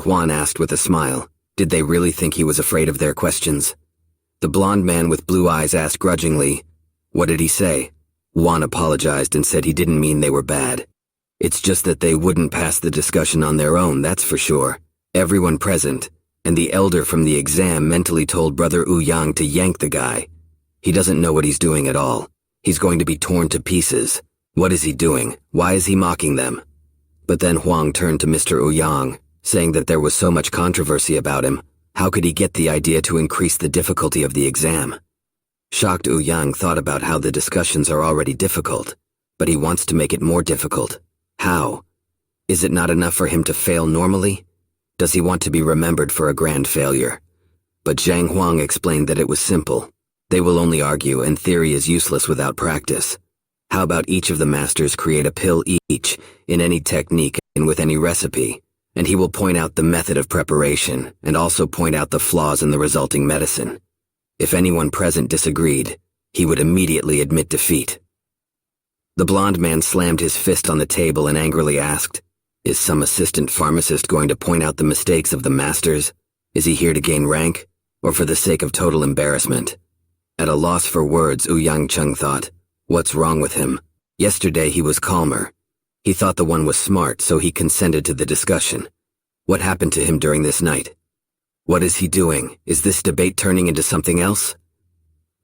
Xuan asked with a smile. Did they really think he was afraid of their questions? The blond man with blue eyes asked grudgingly, "What did he say?" Xuan apologized and said he didn't mean they were bad. It's just that they wouldn't pass the discussion on their own, that's for sure. Everyone present, and the elder from the exam mentally told Brother Ouyang to yank the guy. He doesn't know what he's doing at all. He's going to be torn to pieces. What is he doing? Why is he mocking them? But then Huang turned to Mr. Ouyang, saying that there was so much controversy about him. How could he get the idea to increase the difficulty of the exam? Shocked, Ouyang thought about how the discussions are already difficult, but he wants to make it more difficult. How? Is it not enough for him to fail normally? Does he want to be remembered for a grand failure? But Zhang Huang explained that it was simple. They will only argue, and theory is useless without practice. How about each of the masters create a pill each, in any technique and with any recipe, and he will point out the method of preparation, and also point out the flaws in the resulting medicine. If anyone present disagreed, he would immediately admit defeat. The blond man slammed his fist on the table and angrily asked, "Is some assistant pharmacist going to point out the mistakes of the masters? Is he here to gain rank, or for the sake of total embarrassment?" At a loss for words, Ouyang Chung thought, what's wrong with him? Yesterday he was calmer. He thought the one was smart, so he consented to the discussion. What happened to him during this night? What is he doing? Is this debate turning into something else?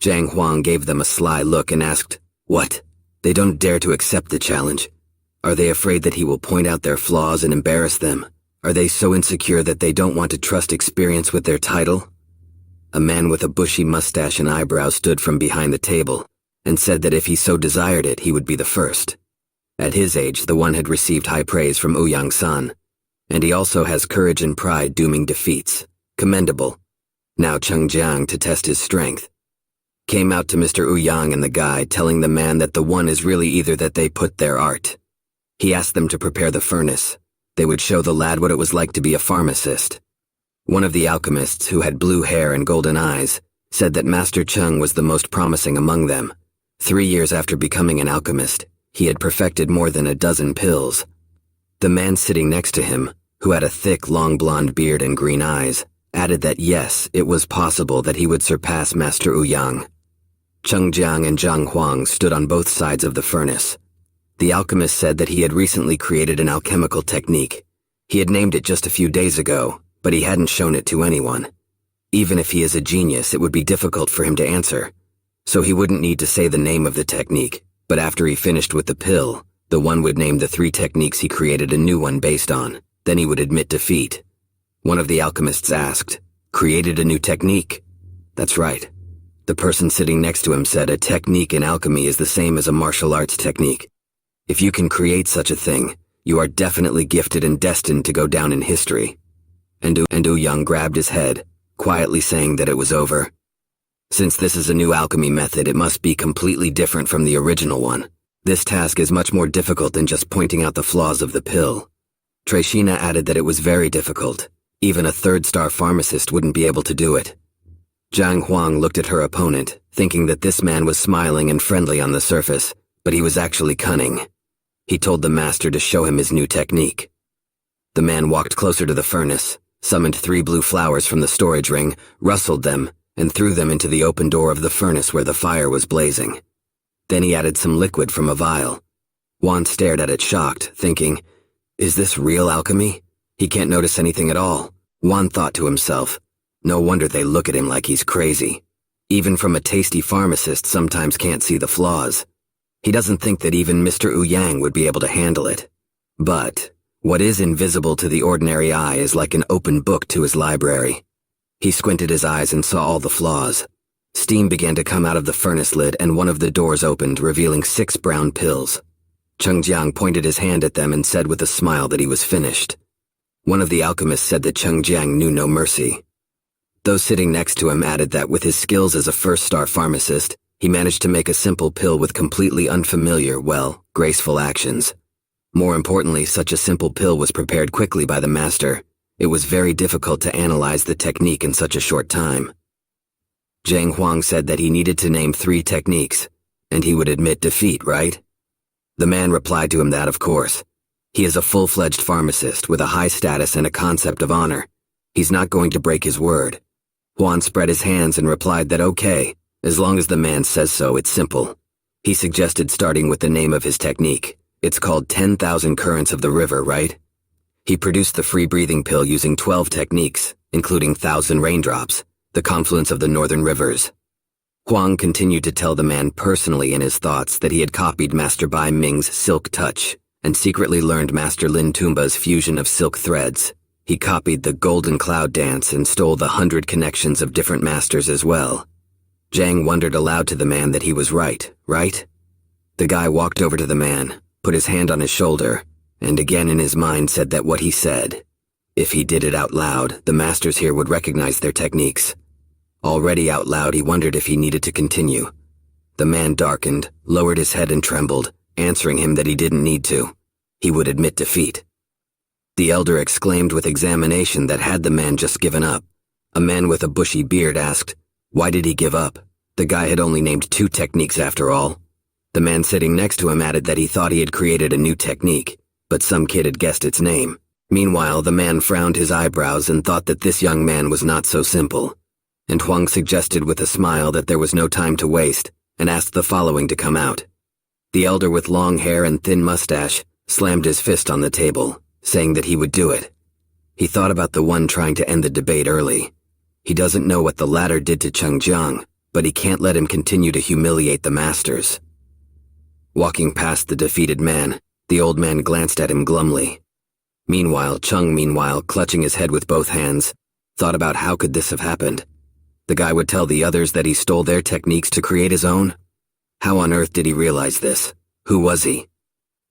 Zhang Huang gave them a sly look and asked, "What? They don't dare to accept the challenge. Are they afraid that he will point out their flaws and embarrass them? Are they so insecure that they don't want to trust experience with their title?" A man with a bushy mustache and eyebrows stood from behind the table and said that if he so desired it, he would be the first. At his age, the one had received high praise from Ouyang-san, and he also has courage and pride dooming defeats. Commendable. Now Cheng Jiang, to test his strength, came out to Mr. Ouyang and the guy, telling the man that the one is really either that they put their art. He asked them to prepare the furnace. They would show the lad what it was like to be a pharmacist. One of the alchemists, who had blue hair and golden eyes, said that Master Cheng was the most promising among them. 3 years after becoming an alchemist, he had perfected more than a dozen pills. The man sitting next to him, who had a thick, long blonde beard and green eyes, added that yes, it was possible that he would surpass Master Ouyang. Cheng Jiang and Zhang Huang stood on both sides of the furnace. The alchemist said that he had recently created an alchemical technique. He had named it just a few days ago, but he hadn't shown it to anyone. Even if he is a genius, it would be difficult for him to answer. So he wouldn't need to say the name of the technique, but after he finished with the pill, the one would name the 3 techniques he created a new one based on. Then he would admit defeat. One of the alchemists asked, "Created a new technique?" That's right. The person sitting next to him said a technique in alchemy is the same as a martial arts technique. If you can create such a thing, you are definitely gifted and destined to go down in history. And Ouyang grabbed his head, quietly saying that it was over. Since this is a new alchemy method, it must be completely different from the original one. This task is much more difficult than just pointing out the flaws of the pill. Trishina added that it was very difficult. Even a 3-star pharmacist wouldn't be able to do it. Zhang Huang looked at her opponent, thinking that this man was smiling and friendly on the surface, but he was actually cunning. He told the master to show him his new technique. The man walked closer to the furnace, summoned 3 blue flowers from the storage ring, rustled them, and threw them into the open door of the furnace where the fire was blazing. Then he added some liquid from a vial. Juan stared at it shocked, thinking, "Is this real alchemy? He can't notice anything at all." Juan thought to himself, no wonder they look at him like he's crazy. Even from a tasty pharmacist sometimes can't see the flaws. He doesn't think that even Mr. Ouyang would be able to handle it. But what is invisible to the ordinary eye is like an open book to his library. He squinted his eyes and saw all the flaws. Steam began to come out of the furnace lid and one of the doors opened, revealing 6 brown pills. Cheng Jiang pointed his hand at them and said with a smile that he was finished. One of the alchemists said that Cheng Jiang knew no mercy. Those sitting next to him added that with his skills as a 1-star pharmacist, he managed to make a simple pill with completely unfamiliar, graceful actions. More importantly, such a simple pill was prepared quickly by the master. It was very difficult to analyze the technique in such a short time. Zhang Huang said that he needed to name 3 techniques, and he would admit defeat, right? The man replied to him that, of course. He is a full-fledged pharmacist with a high status and a concept of honor. He's not going to break his word. Juan spread his hands and replied that okay, as long as the man says so, it's simple. He suggested starting with the name of his technique. It's called 10,000 Currents of the River, right? He produced the free-breathing pill using 12 techniques, including 1,000 raindrops, the confluence of the northern rivers. Huang continued to tell the man personally in his thoughts that he had copied Master Bai Ming's Silk Touch and secretly learned Master Lin Tumba's fusion of silk threads. He copied the Golden Cloud Dance and stole the 100 connections of different masters as well. Zhang wondered aloud to the man that he was right? The guy walked over to the man, put his hand on his shoulder, and again in his mind said that what he said, if he did it out loud, the masters here would recognize their techniques. Already out loud, he wondered if he needed to continue. The man darkened, lowered his head and trembled, answering him that he didn't need to. He would admit defeat. The elder exclaimed with examination that had the man just given up. A man with a bushy beard asked, why did he give up? The guy had only named 2 techniques after all. The man sitting next to him added that he thought he had created a new technique, but some kid had guessed its name. Meanwhile, the man frowned his eyebrows and thought that this young man was not so simple. And Huang suggested with a smile that there was no time to waste, and asked the following to come out. The elder with long hair and thin mustache slammed his fist on the table, saying that he would do it. He thought about the one trying to end the debate early. He doesn't know what the latter did to Cheng Jiang, but he can't let him continue to humiliate the masters. Walking past the defeated man, the old man glanced at him glumly. Cheng, clutching his head with both hands, thought about how could this have happened. The guy would tell the others that he stole their techniques to create his own? How on earth did he realize this? Who was he?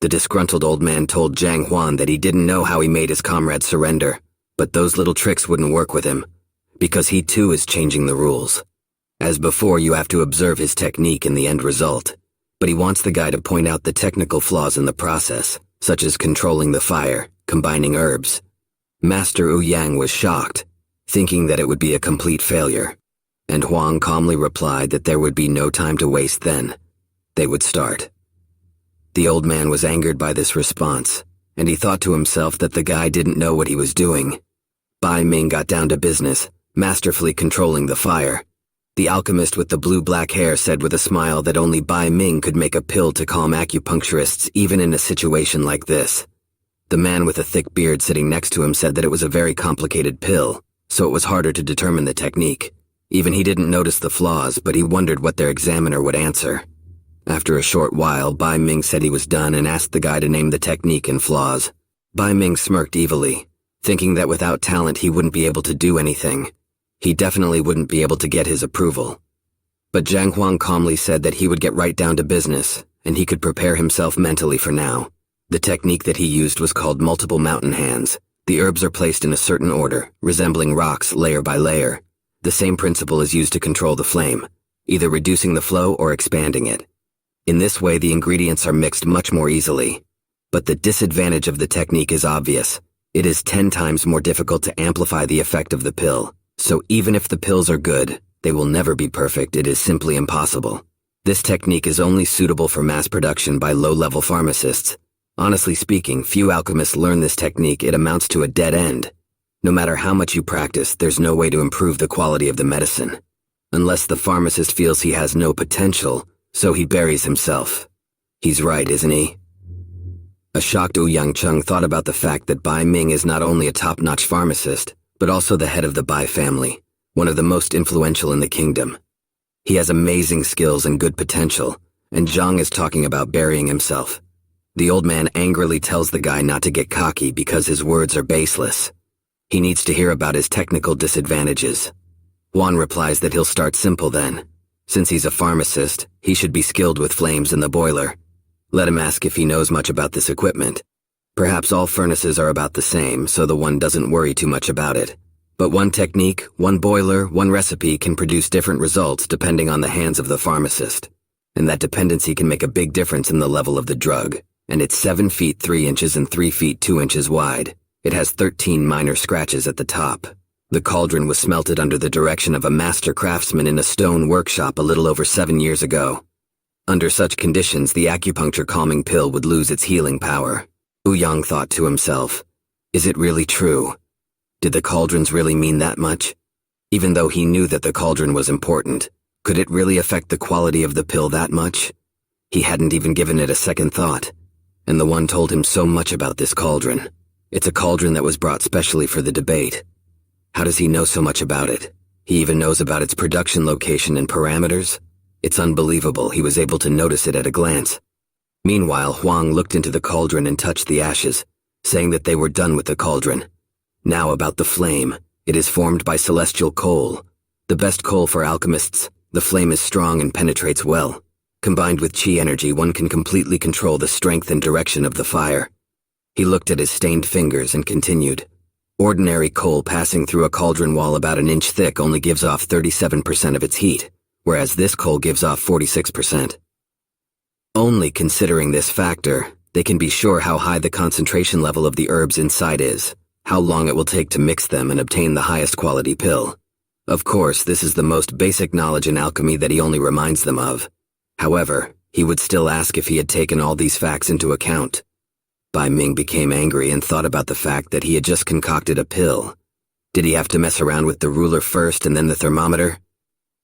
The disgruntled old man told Zhang Xuan that he didn't know how he made his comrades surrender, but those little tricks wouldn't work with him, because he too is changing the rules. As before, you have to observe his technique in the end result, but he wants the guy to point out the technical flaws in the process, such as controlling the fire, combining herbs. Master Wu Yang was shocked, thinking that it would be a complete failure, and Huang calmly replied that there would be no time to waste then. They would start. The old man was angered by this response, and he thought to himself that the guy didn't know what he was doing. Bai Ming got down to business, masterfully controlling the fire. The alchemist with the blue-black hair said with a smile that only Bai Ming could make a pill to calm acupuncturists even in a situation like this. The man with a thick beard sitting next to him said that it was a very complicated pill, so it was harder to determine the technique. Even he didn't notice the flaws, but he wondered what their examiner would answer. After a short while, Bai Ming said he was done and asked the guy to name the technique and flaws. Bai Ming smirked evilly, thinking that without talent he wouldn't be able to do anything. He definitely wouldn't be able to get his approval. But Zhang Huang calmly said that he would get right down to business, and he could prepare himself mentally for now. The technique that he used was called multiple mountain hands. The herbs are placed in a certain order, resembling rocks layer by layer. The same principle is used to control the flame, either reducing the flow or expanding it. In this way, the ingredients are mixed much more easily. But the disadvantage of the technique is obvious. It is 10 times more difficult to amplify the effect of the pill. So even if the pills are good, they will never be perfect. It is simply impossible. This technique is only suitable for mass production by low-level pharmacists. Honestly speaking, few alchemists learn this technique. It amounts to a dead end. No matter how much you practice, there's no way to improve the quality of the medicine. Unless the pharmacist feels he has no potential, so he buries himself. He's right, isn't he? A shocked Wu Yangcheng thought about the fact that Bai Ming is not only a top-notch pharmacist, but also the head of the Bai family, one of the most influential in the kingdom. He has amazing skills and good potential, and Zhang is talking about burying himself. The old man angrily tells the guy not to get cocky because his words are baseless. He needs to hear about his technical disadvantages. Juan replies that he'll start simple then. Since he's a pharmacist, he should be skilled with flames in the boiler. Let him ask if he knows much about this equipment. Perhaps all furnaces are about the same, so the one doesn't worry too much about it. But one technique, one boiler, one recipe can produce different results depending on the hands of the pharmacist. And that dependency can make a big difference in the level of the drug. And it's 7 feet 3 inches and 3 feet 2 inches wide. It has 13 minor scratches at the top. The cauldron was smelted under the direction of a master craftsman in a stone workshop a little over 7 years ago. Under such conditions, the acupuncture calming pill would lose its healing power. Ouyang thought to himself, is it really true? Did the cauldrons really mean that much? Even though he knew that the cauldron was important, could it really affect the quality of the pill that much? He hadn't even given it a second thought, and the one told him so much about this cauldron. It's a cauldron that was brought specially for the debate. How does he know so much about it? He even knows about its production location and parameters? It's unbelievable he was able to notice it at a glance. Meanwhile, Huang looked into the cauldron and touched the ashes, saying that they were done with the cauldron. Now about the flame. It is formed by celestial coal. The best coal for alchemists. The flame is strong and penetrates well. Combined with chi energy, one can completely control the strength and direction of the fire. He looked at his stained fingers and continued. Ordinary coal passing through a cauldron wall about an inch thick only gives off 37% of its heat, whereas this coal gives off 46%. Only considering this factor, they can be sure how high the concentration level of the herbs inside is, how long it will take to mix them and obtain the highest quality pill. Of course, this is the most basic knowledge in alchemy that he only reminds them of. However, he would still ask if he had taken all these facts into account. Bai Ming became angry and thought about the fact that he had just concocted a pill. Did he have to mess around with the ruler first and then the thermometer?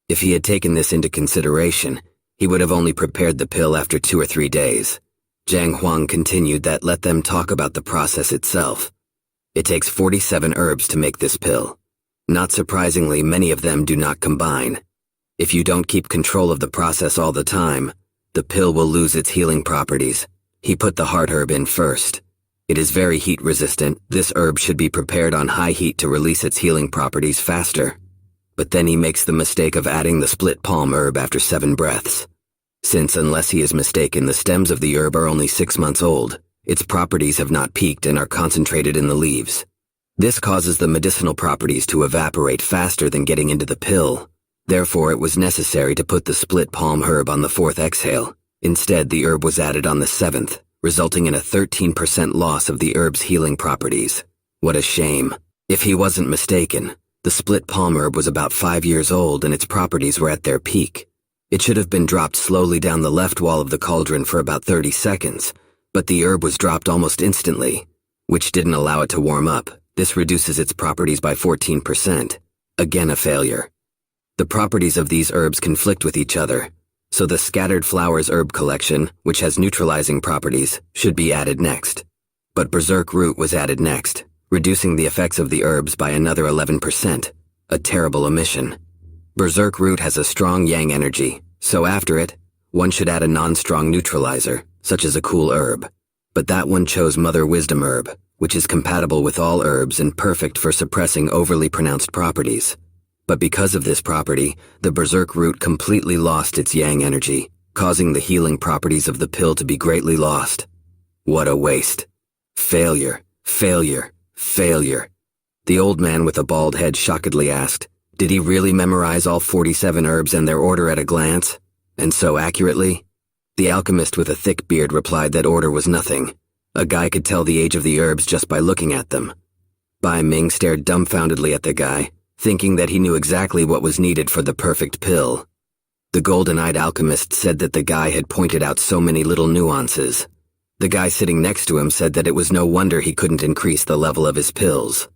If he had taken this into consideration, he would have only prepared the pill after 2 or 3 days. Zhang Xuan continued that let them talk about the process itself. It takes 47 herbs to make this pill. Not surprisingly, many of them do not combine. If you don't keep control of the process all the time, the pill will lose its healing properties. He put the heart herb in first. It is very heat resistant. This herb should be prepared on high heat to release its healing properties faster. But then he makes the mistake of adding the split palm herb after 7 breaths. Since, unless he is mistaken, the stems of the herb are only 6 months old, its properties have not peaked and are concentrated in the leaves. This causes the medicinal properties to evaporate faster than getting into the pill. Therefore, it was necessary to put the split palm herb on the 4th exhale. Instead, the herb was added on the 7th, resulting in a 13% loss of the herb's healing properties. What a shame. If he wasn't mistaken, the split palm herb was about 5 years old and its properties were at their peak. It should have been dropped slowly down the left wall of the cauldron for about 30 seconds, but the herb was dropped almost instantly, which didn't allow it to warm up. This reduces its properties by 14%. Again a failure. The properties of these herbs conflict with each other, so the scattered flowers herb collection, which has neutralizing properties, should be added next. But berserk root was added next, reducing the effects of the herbs by another 11%. A terrible omission. Berserk root has a strong yang energy, so after it, one should add a non-strong neutralizer, such as a cool herb. But that one chose Mother Wisdom herb, which is compatible with all herbs and perfect for suppressing overly pronounced properties. But because of this property, the berserk root completely lost its yang energy, causing the healing properties of the pill to be greatly lost. What a waste. Failure, failure, failure. The old man with a bald head shockedly asked, did he really memorize all 47 herbs and their order at a glance? And so accurately? The alchemist with a thick beard replied that order was nothing. A guy could tell the age of the herbs just by looking at them. Bai Ming stared dumbfoundedly at the guy, thinking that he knew exactly what was needed for the perfect pill. The golden-eyed alchemist said that the guy had pointed out so many little nuances. The guy sitting next to him said that it was no wonder he couldn't increase the level of his pills.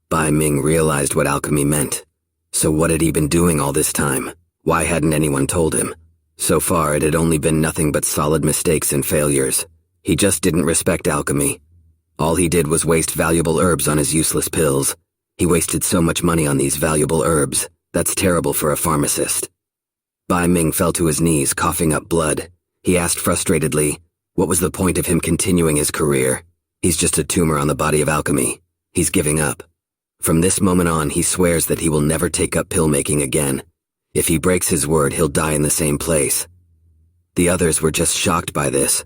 Bai Ming realized what alchemy meant. So what had he been doing all this time? Why hadn't anyone told him? So far, it had only been nothing but solid mistakes and failures. He just didn't respect alchemy. All he did was waste valuable herbs on his useless pills. He wasted so much money on these valuable herbs. That's terrible for a pharmacist. Bai Ming fell to his knees, coughing up blood. He asked frustratedly, what was the point of him continuing his career? He's just a tumor on the body of alchemy. He's giving up. From this moment on, he swears that he will never take up pill-making again. If he breaks his word, he'll die in the same place. The others were just shocked by this.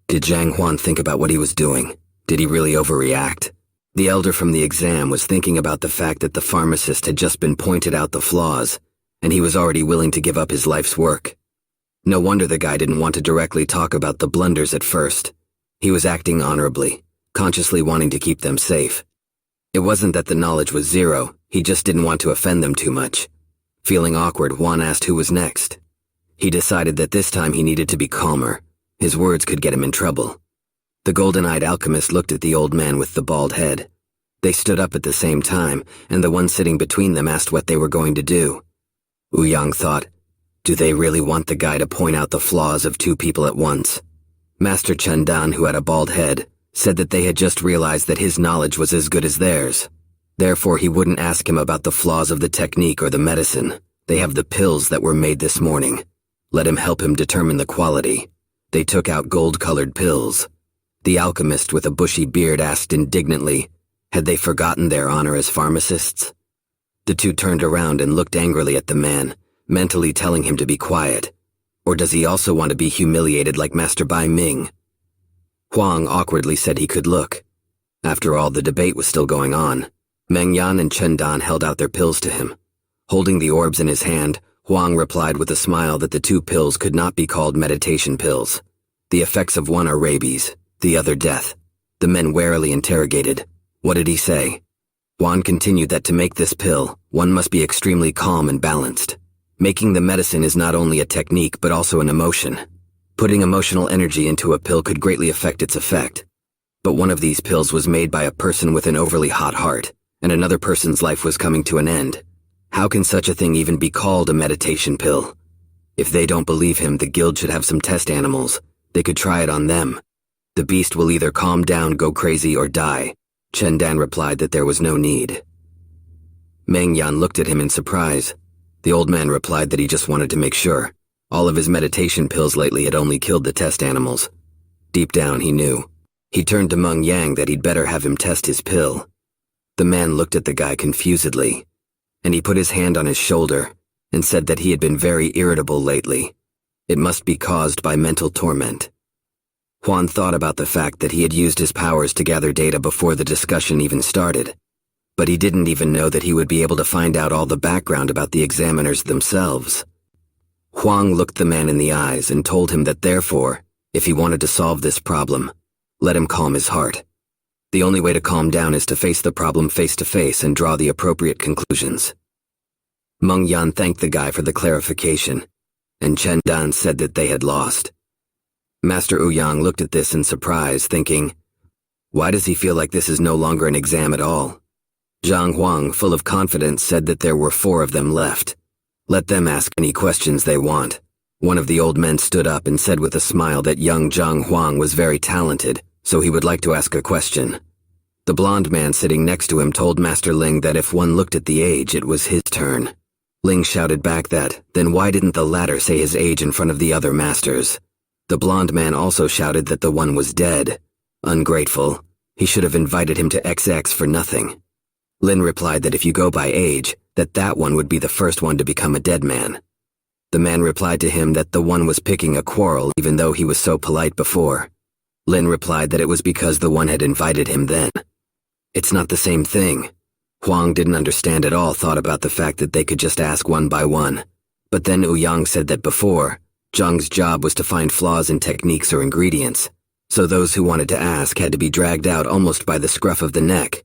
Did Zhang Xuan think about what he was doing? Did he really overreact? The elder from the exam was thinking about the fact that the pharmacist had just been pointed out the flaws, and he was already willing to give up his life's work. No wonder the guy didn't want to directly talk about the blunders at first. He was acting honorably, consciously wanting to keep them safe. It wasn't that the knowledge was zero, he just didn't want to offend them too much. Feeling awkward, Juan asked who was next. He decided that this time he needed to be calmer. His words could get him in trouble. The golden-eyed alchemist looked at the old man with the bald head. They stood up at the same time, and the one sitting between them asked what they were going to do. Ouyang thought, do they really want the guy to point out the flaws of two people at once? Master Chen Dan, who had a bald head, said that they had just realized that his knowledge was as good as theirs. Therefore, he wouldn't ask him about the flaws of the technique or the medicine. They have the pills that were made this morning. Let him help him determine the quality. They took out gold-colored pills. The alchemist with a bushy beard asked indignantly, had they forgotten their honor as pharmacists? The two turned around and looked angrily at the man, mentally telling him to be quiet. Or does he also want to be humiliated like Master Bai Ming? Huang awkwardly said he could look. After all, the debate was still going on. Meng Yan and Chen Dan held out their pills to him. Holding the orbs in his hand, Huang replied with a smile that the two pills could not be called meditation pills. The effects of one are rabies, the other death. The men warily interrogated, what did he say? Huang continued that to make this pill, one must be extremely calm and balanced. Making the medicine is not only a technique but also an emotion. Putting emotional energy into a pill could greatly affect its effect. But one of these pills was made by a person with an overly hot heart, and another person's life was coming to an end. How can such a thing even be called a meditation pill? If they don't believe him, the guild should have some test animals. They could try it on them. The beast will either calm down, go crazy, or die. Chen Dan replied that there was no need. Meng Yan looked at him in surprise. The old man replied that he just wanted to make sure. All of his meditation pills lately had only killed the test animals. Deep down, he knew. He turned to Meng Yang that he'd better have him test his pill. The man looked at the guy confusedly, and he put his hand on his shoulder and said that he had been very irritable lately. It must be caused by mental torment. Huan thought about the fact that he had used his powers to gather data before the discussion even started, but he didn't even know that he would be able to find out all the background about the examiners themselves. Huang looked the man in the eyes and told him that therefore, if he wanted to solve this problem, let him calm his heart. The only way to calm down is to face the problem face to face and draw the appropriate conclusions. Meng Yan thanked the guy for the clarification, and Chen Dan said that they had lost. Master Ouyang looked at this in surprise, thinking, why does he feel like this is no longer an exam at all? Zhang Huang, full of confidence, said that there were 4 of them left. Let them ask any questions they want. One of the old men stood up and said with a smile that young Zhang Huang was very talented, so he would like to ask a question. The blond man sitting next to him told Master Ling that if one looked at the age, it was his turn. Ling shouted back that, then why didn't the latter say his age in front of the other masters? The blond man also shouted that the one was dead. Ungrateful. He should have invited him to XX for nothing. Lin replied that if you go by age, that one would be the first one to become a dead man. The man replied to him that the one was picking a quarrel even though he was so polite before. Lin replied that it was because the one had invited him then. It's not the same thing. Huang didn't understand at all, thought about the fact that they could just ask one by one. But then Ouyang said that before, Zhang's job was to find flaws in techniques or ingredients, so those who wanted to ask had to be dragged out almost by the scruff of the neck.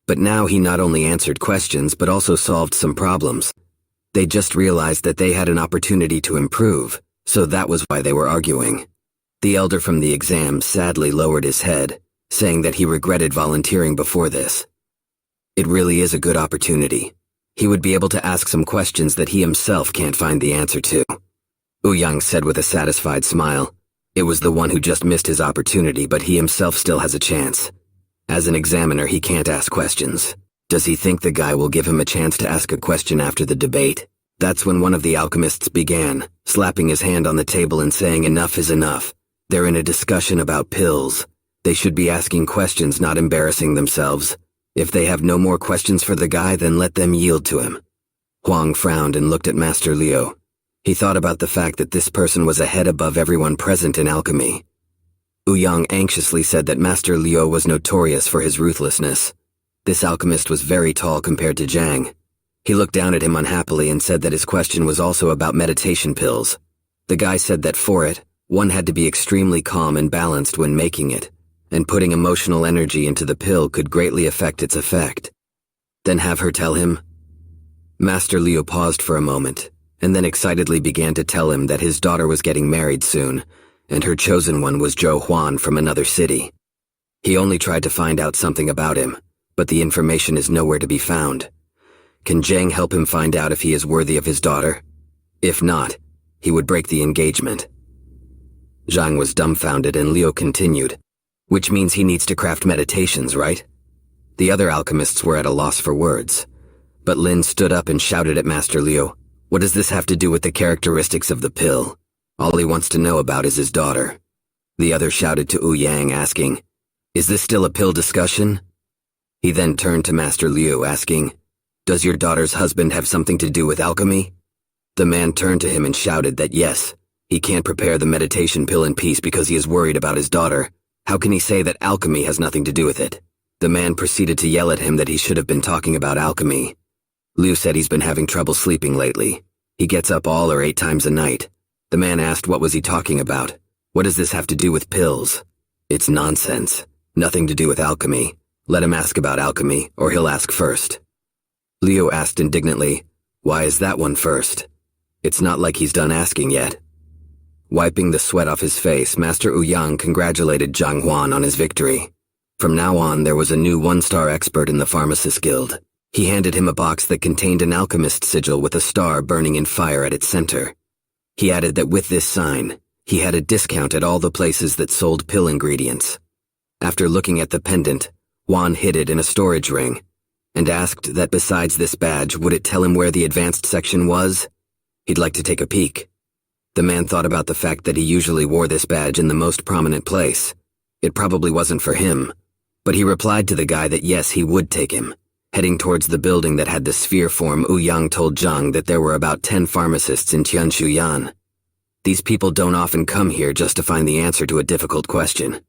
But now he not only answered questions but also solved some problems. They just realized that they had an opportunity to improve, so that was why they were arguing. The elder from the exam sadly lowered his head, saying that he regretted volunteering before this. It really is a good opportunity. He would be able to ask some questions that he himself can't find the answer to. Ouyang said with a satisfied smile. It was the one who just missed his opportunity, but he himself still has a chance. As an examiner, he can't ask questions. Does he think the guy will give him a chance to ask a question after the debate? That's when one of the alchemists began, slapping his hand on the table and saying enough is enough. They're in a discussion about pills. They should be asking questions, not embarrassing themselves. If they have no more questions for the guy, then let them yield to him. Huang frowned and looked at Master Liu. He thought about the fact that this person was a head above everyone present in alchemy. Ouyang anxiously said that Master Liu was notorious for his ruthlessness. This alchemist was very tall compared to Zhang. He looked down at him unhappily and said that his question was also about meditation pills. The guy said that for it, one had to be extremely calm and balanced when making it, and putting emotional energy into the pill could greatly affect its effect. Then have her tell him? Master Liu paused for a moment, and then excitedly began to tell him that his daughter was getting married soon, and her chosen one was Zhang Xuan from another city. He only tried to find out something about him, but the information is nowhere to be found. Can Zhang help him find out if he is worthy of his daughter? If not, he would break the engagement. Zhang was dumbfounded and Liu continued, which means he needs to craft meditations, right? The other alchemists were at a loss for words, but Lin stood up and shouted at Master Liu, what does this have to do with the characteristics of the pill? All he wants to know about is his daughter. The other shouted to Wu Yang asking, is this still a pill discussion? He then turned to Master Liu asking, does your daughter's husband have something to do with alchemy? The man turned to him and shouted that yes, he can't prepare the meditation pill in peace because he is worried about his daughter. How can he say that alchemy has nothing to do with it? The man proceeded to yell at him that he should have been talking about alchemy. Liu said he's been having trouble sleeping lately. He gets up all or 8 times a night. The man asked what was he talking about. What does this have to do with pills? It's nonsense. Nothing to do with alchemy. Let him ask about alchemy, or he'll ask first. Liu asked indignantly, why is that one first? It's not like he's done asking yet. Wiping the sweat off his face, Master Wu Yang congratulated Zhang Xuan on his victory. From now on, there was a new 1-star expert in the Pharmacist Guild. He handed him a box that contained an alchemist sigil with a star burning in fire at its center. He added that with this sign, he had a discount at all the places that sold pill ingredients. After looking at the pendant, Juan hid it in a storage ring, and asked that besides this badge, would it tell him where the advanced section was? He'd like to take a peek. The man thought about the fact that he usually wore this badge in the most prominent place. It probably wasn't for him, but he replied to the guy that yes, he would take him. Heading towards the building that had the sphere form, Wu Yang told Zhang that there were about 10 pharmacists in Tianshuyan. These people don't often come here just to find the answer to a difficult question.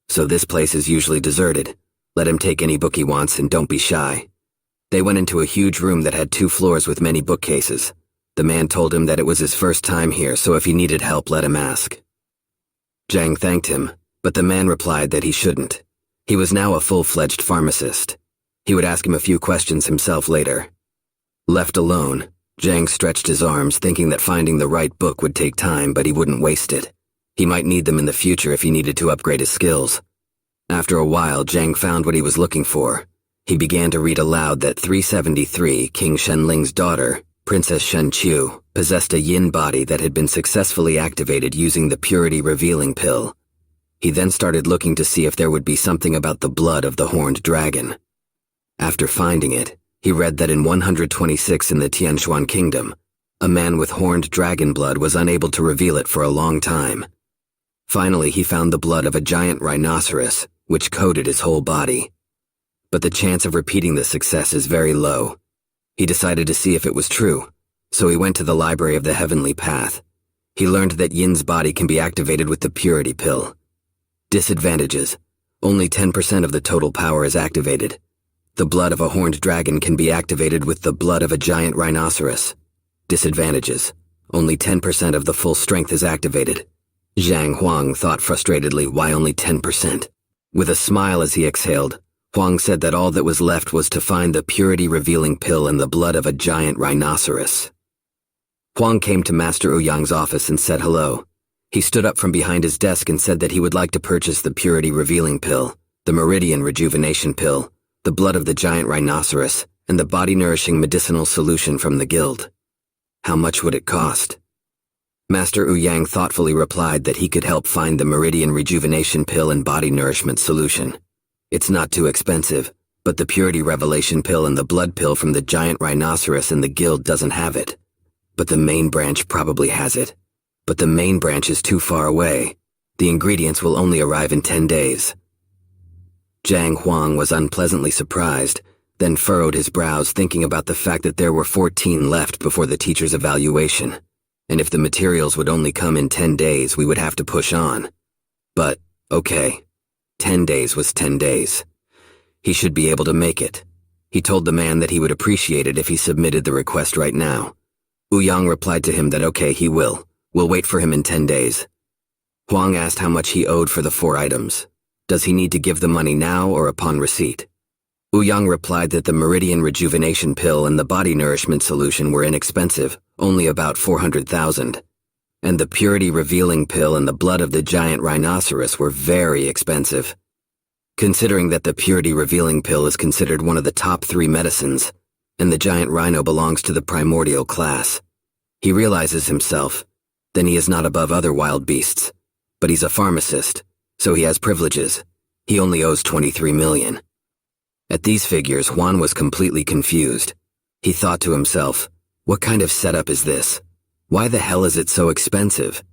So this place is usually deserted. Let him take any book he wants and don't be shy. They went into a huge room that had 2 floors with many bookcases. The man told him that it was his first time here, so if he needed help, let him ask. Zhang thanked him, but the man replied that he shouldn't. He was now a full-fledged pharmacist. He would ask him a few questions himself later. Left alone, Zhang stretched his arms, thinking that finding the right book would take time, but he wouldn't waste it. He might need them in the future if he needed to upgrade his skills. After a while, Zhang found what he was looking for. He began to read aloud that 373, King Shenling's daughter, Princess Shenqiu, possessed a yin body that had been successfully activated using the purity-revealing pill. He then started looking to see if there would be something about the blood of the horned dragon. After finding it, he read that in 126 in the Tianshuan Kingdom, a man with horned dragon blood was unable to reveal it for a long time. Finally, he found the blood of a giant rhinoceros, which coated his whole body. But the chance of repeating the success is very low. He decided to see if it was true, so he went to the Library of the Heavenly Path. He learned that Yin's body can be activated with the purity pill. Disadvantages: only 10% of the total power is activated. The blood of a horned dragon can be activated with the blood of a giant rhinoceros. Disadvantages: only 10% of the full strength is activated. Zhang Huang thought frustratedly, why only 10%? With a smile as he exhaled, Huang said that all that was left was to find the purity-revealing pill in the blood of a giant rhinoceros. Huang came to Master Wu Yang's office and said hello. He stood up from behind his desk and said that he would like to purchase the purity-revealing pill, the meridian rejuvenation pill, the blood of the giant rhinoceros, and the body-nourishing medicinal solution from the guild. How much would it cost? Master Wu Yang thoughtfully replied that he could help find the meridian rejuvenation pill and body nourishment solution. It's not too expensive, but the purity revelation pill and the blood pill from the giant rhinoceros in the guild doesn't have it. But the main branch probably has it. But the main branch is too far away. The ingredients will only arrive in 10 days. Zhang Huang was unpleasantly surprised, then furrowed his brows thinking about the fact that there were 14 left before the teacher's evaluation. And if the materials would only come in 10 days, we would have to push on. But, okay. 10 days was 10 days. He should be able to make it. He told the man that he would appreciate it if he submitted the request right now. Wu Yang replied to him that okay, he will. We'll wait for him in 10 days. Huang asked how much he owed for the 4 items. Does he need to give the money now or upon receipt? Wu Yang replied that the meridian rejuvenation pill and the body nourishment solution were inexpensive, only about 400,000. and the purity revealing pill and the blood of the giant rhinoceros were very expensive. Considering that the purity revealing pill is considered one of the top 3 medicines, and the giant rhino belongs to the primordial class, he realizes himself, then he is not above other wild beasts. But he's a pharmacist, so he has privileges. He only owes 23 million. At these figures, Juan was completely confused. He thought to himself, what kind of setup is this? Why the hell is it so expensive?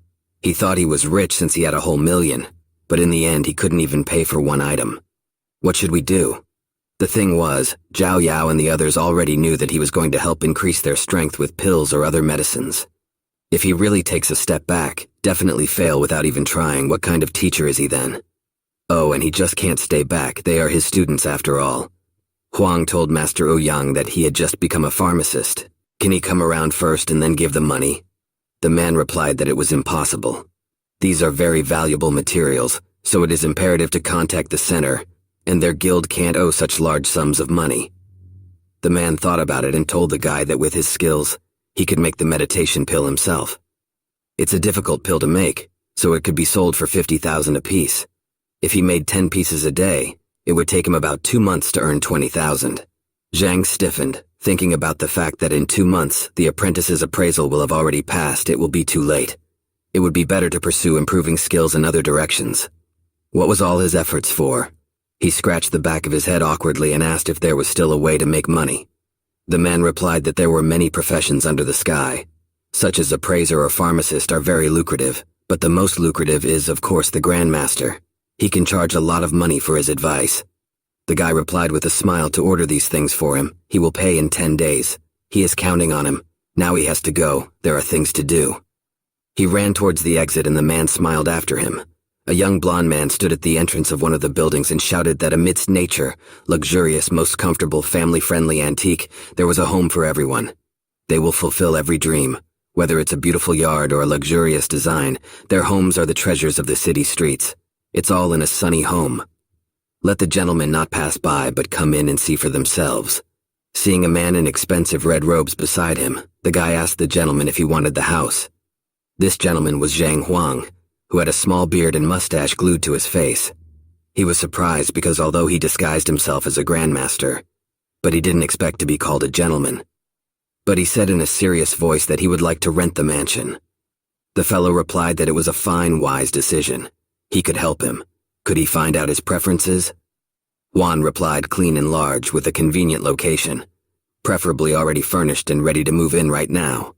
He thought he was rich since he had a whole million, but in the end he couldn't even pay for one item. What should we do? The thing was, Zhao Yao and the others already knew that he was going to help increase their strength with pills or other medicines. If he really takes a step back, definitely fail without even trying, what kind of teacher is he then? Oh, and he just can't stay back, they are his students after all. Huang told Master Ouyang that he had just become a pharmacist. Can he come around first and then give them money? The man replied that it was impossible. These are very valuable materials, so it is imperative to contact the center, and their guild can't owe such large sums of money. The man thought about it and told the guy that with his skills, he could make the meditation pill himself. It's a difficult pill to make, so it could be sold for 50,000 apiece. If he made 10 pieces a day, it would take him about 2 months to earn 20,000. Zhang stiffened, thinking about the fact that in 2 months, the apprentice's appraisal will have already passed. It will be too late. It would be better to pursue improving skills in other directions. What was all his efforts for? He scratched the back of his head awkwardly and asked if there was still a way to make money. The man replied that there were many professions under the sky. Such as appraiser or pharmacist are very lucrative, but the most lucrative is, of course, the grandmaster. He can charge a lot of money for his advice. The guy replied with a smile to order these things for him. He will pay in 10 days. He is counting on him. Now he has to go. There are things to do. He ran towards the exit and the man smiled after him. A young blonde man stood at the entrance of one of the buildings and shouted that amidst nature, luxurious, most comfortable, family-friendly antique, there was a home for everyone. They will fulfill every dream. Whether it's a beautiful yard or a luxurious design, their homes are the treasures of the city streets. It's all in a sunny home. Let the gentlemen not pass by, but come in and see for themselves. Seeing a man in expensive red robes beside him, the guy asked the gentleman if he wanted the house. This gentleman was Zhang Xuan, who had a small beard and mustache glued to his face. He was surprised because although he disguised himself as a grandmaster, but he didn't expect to be called a gentleman. But he said in a serious voice that he would like to rent the mansion. The fellow replied that it was a fine, wise decision. He could help him. Could he find out his preferences? Juan replied clean and large with a convenient location, preferably already furnished and ready to move in right now.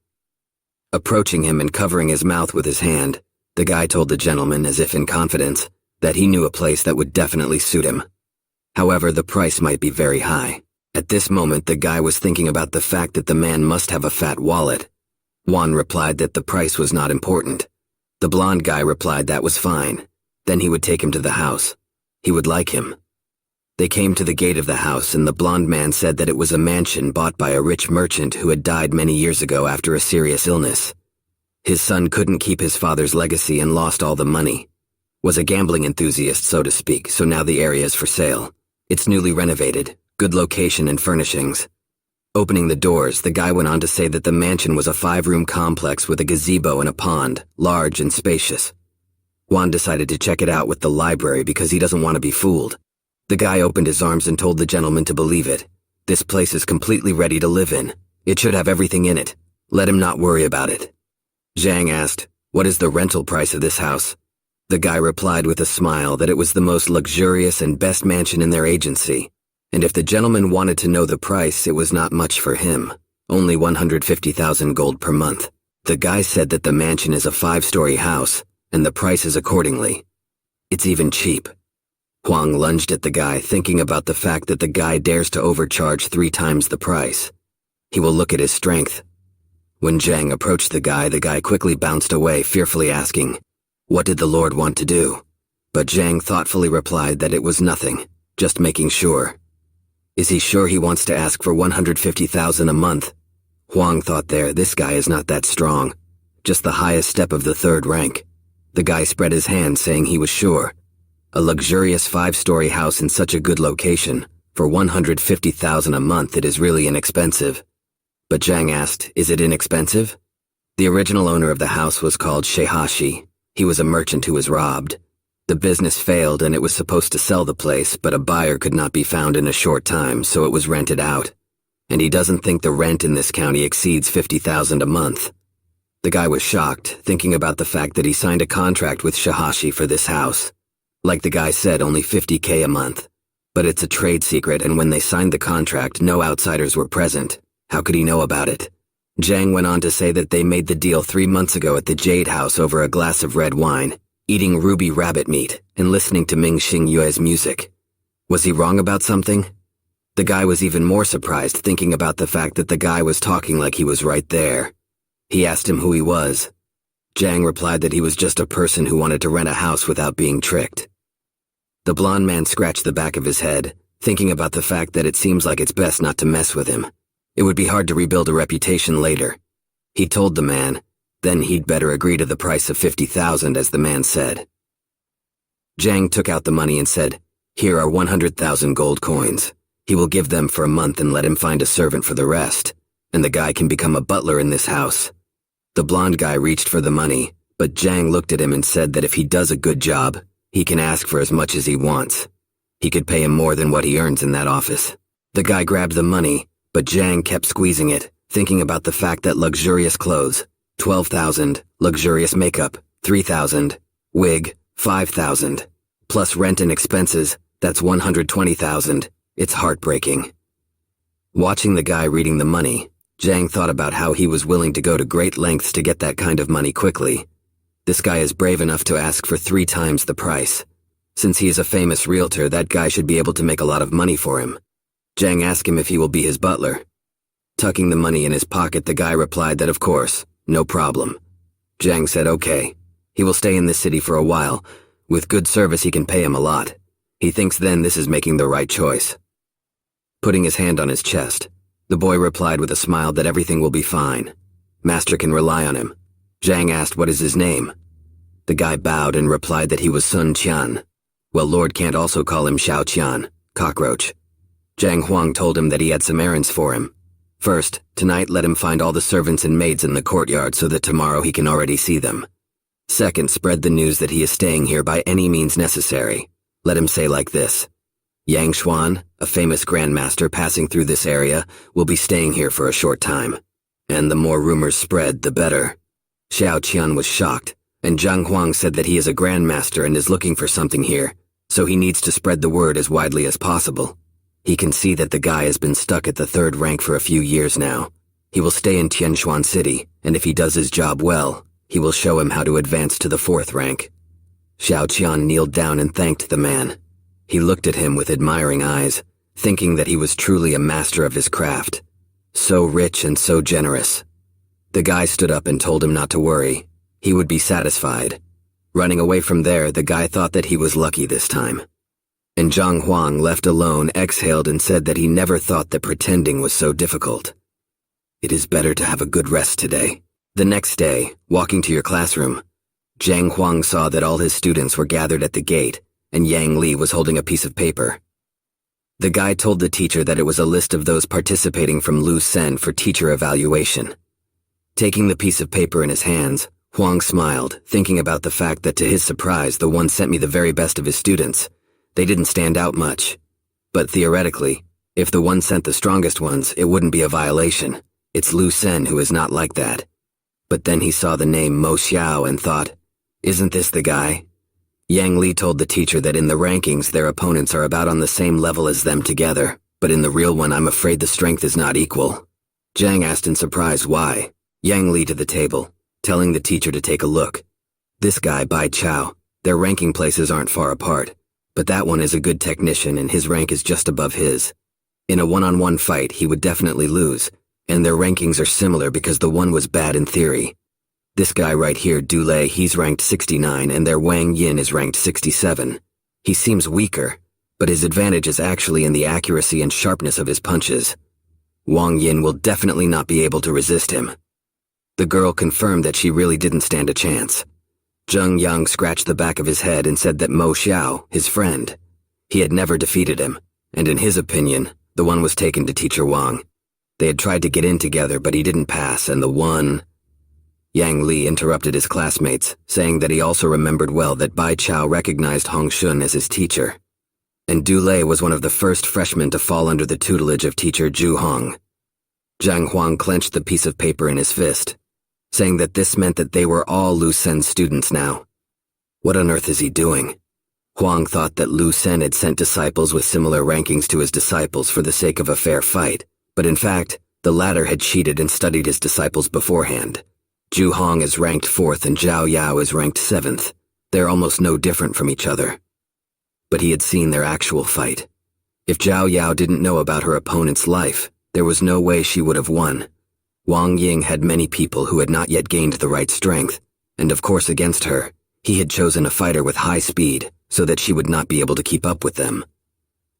Approaching him and covering his mouth with his hand, the guy told the gentleman, as if in confidence, that he knew a place that would definitely suit him. However, the price might be very high. At this moment, the guy was thinking about the fact that the man must have a fat wallet. Juan replied that the price was not important. The blonde guy replied that was fine. Then he would take him to the house. He would like him. They came to the gate of the house, and the blonde man said that it was a mansion bought by a rich merchant who had died many years ago after a serious illness. His son couldn't keep his father's legacy and lost all the money. Was a gambling enthusiast, so to speak, so now the area is for sale. It's newly renovated, good location and furnishings. Opening the doors, the guy went on to say that the mansion was a 5-room complex with a gazebo and a pond, large and spacious. Juan decided to check it out with the library because he doesn't want to be fooled. The guy opened his arms and told the gentleman to believe it. This place is completely ready to live in. It should have everything in it. Let him not worry about it. Zhang asked, "What is the rental price of this house?" The guy replied with a smile that it was the most luxurious and best mansion in their agency, and if the gentleman wanted to know the price, it was not much for him, only 150,000 gold per month. The guy said that the mansion is a 5-story house, and the price is accordingly. It's even cheap. Huang lunged at the guy, thinking about the fact that the guy dares to overcharge 3 times the price. He will look at his strength. When Zhang approached the guy quickly bounced away, fearfully asking, "What did the Lord want to do?" But Zhang thoughtfully replied that it was nothing, just making sure. Is he sure he wants to ask for 150,000 a month? Huang thought this guy is not that strong, just the highest step of the 3rd rank. The guy spread his hand saying he was sure. A luxurious 5-story house in such a good location, for 150,000 a month, it is really inexpensive. But Zhang asked, "Is it inexpensive?" The original owner of the house was called Sheihashi. He was a merchant who was robbed. The business failed and it was supposed to sell the place, but a buyer could not be found in a short time, so it was rented out. And he doesn't think the rent in this county exceeds $50,000 a month. The guy was shocked, thinking about the fact that he signed a contract with Sheihashi for this house. Like the guy said, only $50K a month. But it's a trade secret, and when they signed the contract, no outsiders were present. How could he know about it? Zhang went on to say that they made the deal 3 months ago at the Jade House over a glass of red wine, eating ruby rabbit meat, and listening to Ming Xing Yue's music. Was he wrong about something? The guy was even more surprised, thinking about the fact that the guy was talking like he was right there. He asked him who he was. Zhang replied that he was just a person who wanted to rent a house without being tricked. The blonde man scratched the back of his head, thinking about the fact that it seems like it's best not to mess with him. It would be hard to rebuild a reputation later. He told the man, then he'd better agree to the price of $50,000 as the man said. Zhang took out the money and said, "Here are 100,000 gold coins. He will give them for a month and let him find a servant for the rest, and the guy can become a butler in this house." The blonde guy reached for the money, but Zhang looked at him and said that if he does a good job, he can ask for as much as he wants. He could pay him more than what he earns in that office. The guy grabbed the money, but Zhang kept squeezing it, thinking about the fact that luxurious clothes, 12,000, luxurious makeup, 3,000, wig, 5,000, plus rent and expenses, that's 120,000. It's heartbreaking. Watching the guy reading the money, Zhang thought about how he was willing to go to great lengths to get that kind of money quickly. This guy is brave enough to ask for 3 times the price. Since he is a famous realtor, that guy should be able to make a lot of money for him. Zhang asked him if he will be his butler. Tucking the money in his pocket, the guy replied that of course, no problem. Zhang said okay. He will stay in this city for a while. With good service he can pay him a lot. He thinks then this is making the right choice. Putting his hand on his chest, the boy replied with a smile that everything will be fine. Master can rely on him. Zhang asked what is his name. The guy bowed and replied that he was Sun Qian. Well, Lord can't also call him Xiao Qian, cockroach. Zhang Huang told him that he had some errands for him. First, tonight let him find all the servants and maids in the courtyard so that tomorrow he can already see them. Second, spread the news that he is staying here by any means necessary. Let him say like this: Zhang Xuan, a famous grandmaster passing through this area, will be staying here for a short time. And the more rumors spread, the better. Xiao Qian was shocked, and Zhang Huang said that he is a grandmaster and is looking for something here, so he needs to spread the word as widely as possible. He can see that the guy has been stuck at the 3rd rank for a few years now. He will stay in Tianshuan City, and if he does his job well, he will show him how to advance to the 4th rank. Xiao Qian kneeled down and thanked the man. He looked at him with admiring eyes, thinking that he was truly a master of his craft. So rich and so generous. The guy stood up and told him not to worry. He would be satisfied. Running away from there, the guy thought that he was lucky this time. And Zhang Huang, left alone, exhaled and said that he never thought that pretending was so difficult. It is better to have a good rest today. The next day, walking to your classroom, Zhang Huang saw that all his students were gathered at the gate, and Yang Li was holding a piece of paper. The guy told the teacher that it was a list of those participating from Lu Sen for teacher evaluation. Taking the piece of paper in his hands, Huang smiled, thinking about the fact that to his surprise, the one sent me the very best of his students. They didn't stand out much. But theoretically, if the one sent the strongest ones, it wouldn't be a violation. It's Lu Sen who is not like that. But then he saw the name Mo Xiao and thought, isn't this the guy? Yang Li told the teacher that in the rankings their opponents are about on the same level as them together, but in the real one I'm afraid the strength is not equal. Zhang asked in surprise why. Yang Li to the table, telling the teacher to take a look. This guy, Bai Chao, their ranking places aren't far apart. But that one is a good technician and his rank is just above his. In a one-on-one fight, he would definitely lose, and their rankings are similar because the one was bad in theory. This guy right here, Dulei, he's ranked 69 and their Wang Yin is ranked 67. He seems weaker, but his advantage is actually in the accuracy and sharpness of his punches. Wang Yin will definitely not be able to resist him. The girl confirmed that she really didn't stand a chance. Zheng Yang scratched the back of his head and said that Mo Xiao, his friend, he had never defeated him, and in his opinion, the one was taken to Teacher Wang. They had tried to get in together, but he didn't pass, and the one... Yang Li interrupted his classmates, saying that he also remembered well that Bai Chao recognized Zhang Xuan as his teacher. And Du Lei was one of the first freshmen to fall under the tutelage of teacher Zhu Hong. Zhang Xuan clenched the piece of paper in his fist, saying that this meant that they were all Lu Sen's students now. What on earth is he doing? Huang thought that Lu Sen had sent disciples with similar rankings to his disciples for the sake of a fair fight, but in fact, the latter had cheated and studied his disciples beforehand. Zhu Hong is ranked 4th and Zhao Yao is ranked 7th. They're almost no different from each other. But he had seen their actual fight. If Zhao Yao didn't know about her opponent's life, there was no way she would have won. Wang Ying had many people who had not yet gained the right strength, and of course against her, he had chosen a fighter with high speed so that she would not be able to keep up with them.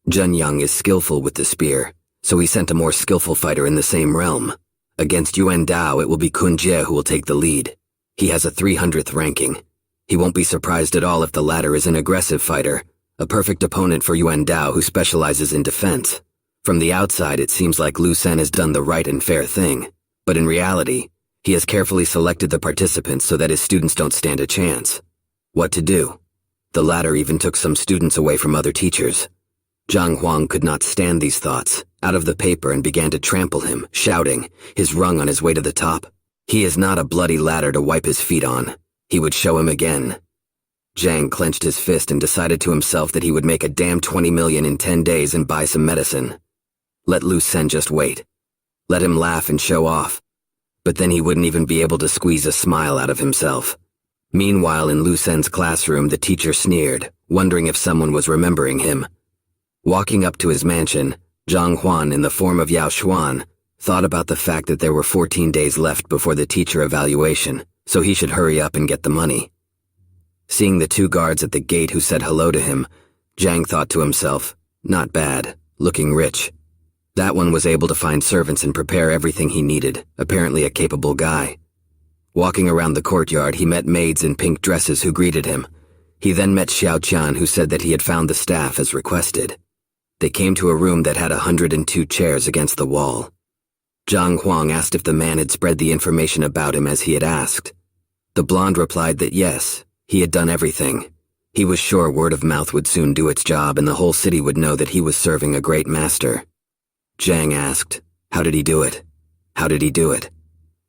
Zhen Yang is skillful with the spear, so he sent a more skillful fighter in the same realm. Against Yuan Dao, it will be Kun Jie who will take the lead. He has a 300th ranking. He won't be surprised at all if the latter is an aggressive fighter, a perfect opponent for Yuan Dao who specializes in defense. From the outside, it seems like Lu Sen has done the right and fair thing, but in reality, he has carefully selected the participants so that his students don't stand a chance. What to do? The latter even took some students away from other teachers. Zhang Huang could not stand these thoughts, out of the paper, and began to trample him, shouting, his rung on his way to the top. He is not a bloody ladder to wipe his feet on. He would show him again. Zhang clenched his fist and decided to himself that he would make a damn 20 million in 10 days and buy some medicine. Let Lu Sen just wait. Let him laugh and show off. But then he wouldn't even be able to squeeze a smile out of himself. Meanwhile, in Lu Sen's classroom, the teacher sneered, wondering if someone was remembering him. Walking up to his mansion, Zhang Xuan, in the form of Yao Xuan, thought about the fact that there were 14 days left before the teacher evaluation, so he should hurry up and get the money. Seeing the 2 guards at the gate who said hello to him, Zhang thought to himself, not bad, looking rich. That one was able to find servants and prepare everything he needed, apparently a capable guy. Walking around the courtyard, he met maids in pink dresses who greeted him. He then met Xiao Qian, who said that he had found the staff as requested. They came to a room that had 102 chairs against the wall. Zhang Huang asked if the man had spread the information about him as he had asked. The blonde replied that yes, he had done everything. He was sure word of mouth would soon do its job and the whole city would know that he was serving a great master. Zhang asked, how did he do it? How did he do it?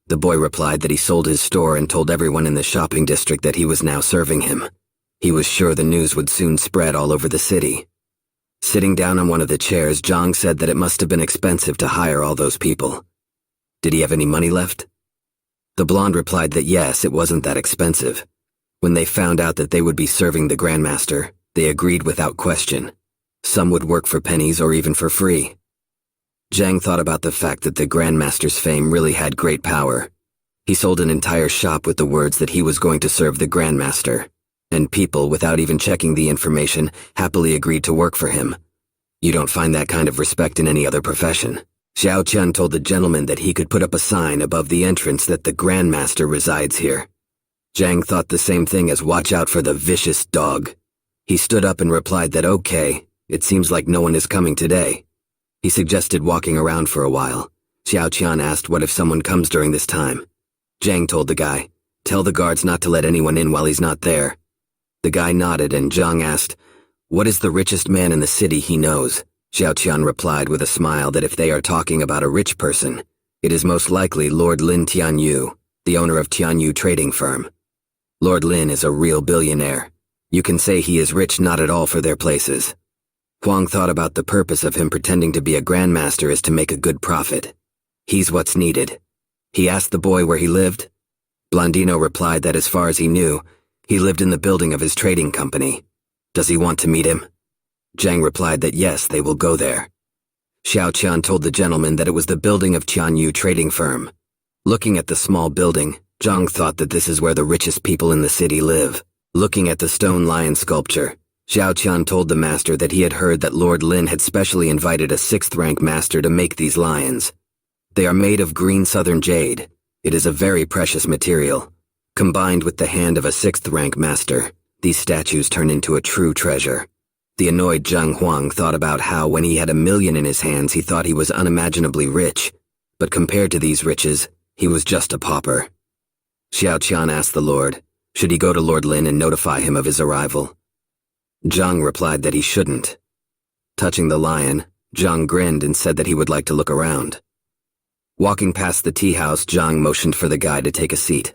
The boy replied that he sold his store and told everyone in the shopping district that he was now serving him. He was sure the news would soon spread all over the city. Sitting down on one of the chairs, Zhang said that it must have been expensive to hire all those people. Did he have any money left? The blonde replied that yes, it wasn't that expensive. When they found out that they would be serving the Grandmaster, they agreed without question. Some would work for pennies or even for free. Zhang thought about the fact that the Grandmaster's fame really had great power. He sold an entire shop with the words that he was going to serve the Grandmaster, and people, without even checking the information, happily agreed to work for him. You don't find that kind of respect in any other profession. Xiao Qian told the gentleman that he could put up a sign above the entrance that the Grandmaster resides here. Zhang thought the same thing as watch out for the vicious dog. He stood up and replied that okay, it seems like no one is coming today. He suggested walking around for a while. Xiao Qian asked what if someone comes during this time. Zhang told the guy, tell the guards not to let anyone in while he's not there. The guy nodded and Zhang asked, what is the richest man in the city he knows? Xiao Qian replied with a smile that if they are talking about a rich person, it is most likely Lord Lin Tianyu, the owner of Tianyu trading firm. Lord Lin is a real billionaire. You can say he is rich not at all for their places. Huang thought about the purpose of him pretending to be a grandmaster is to make a good profit. He's what's needed. He asked the boy where he lived. Blondino replied that as far as he knew, he lived in the building of his trading company. Does he want to meet him? Zhang replied that yes, they will go there. Xiao Qian told the gentleman that it was the building of Tianyu trading firm. Looking at the small building, Zhang thought that this is where the richest people in the city live. Looking at the stone lion sculpture, Xiao Qian told the master that he had heard that Lord Lin had specially invited a 6th-rank master to make these lions. They are made of green southern jade. It is a very precious material. Combined with the hand of a 6th-rank master, these statues turn into a true treasure. The annoyed Zhang Huang thought about how when he had 1 million in his hands he thought he was unimaginably rich, but compared to these riches, he was just a pauper. Xiao Qian asked the Lord. Should he go to Lord Lin and notify him of his arrival? Zhang replied that he shouldn't. Touching the lion, Zhang grinned and said that he would like to look around. Walking past the tea house, Zhang motioned for the guy to take a seat.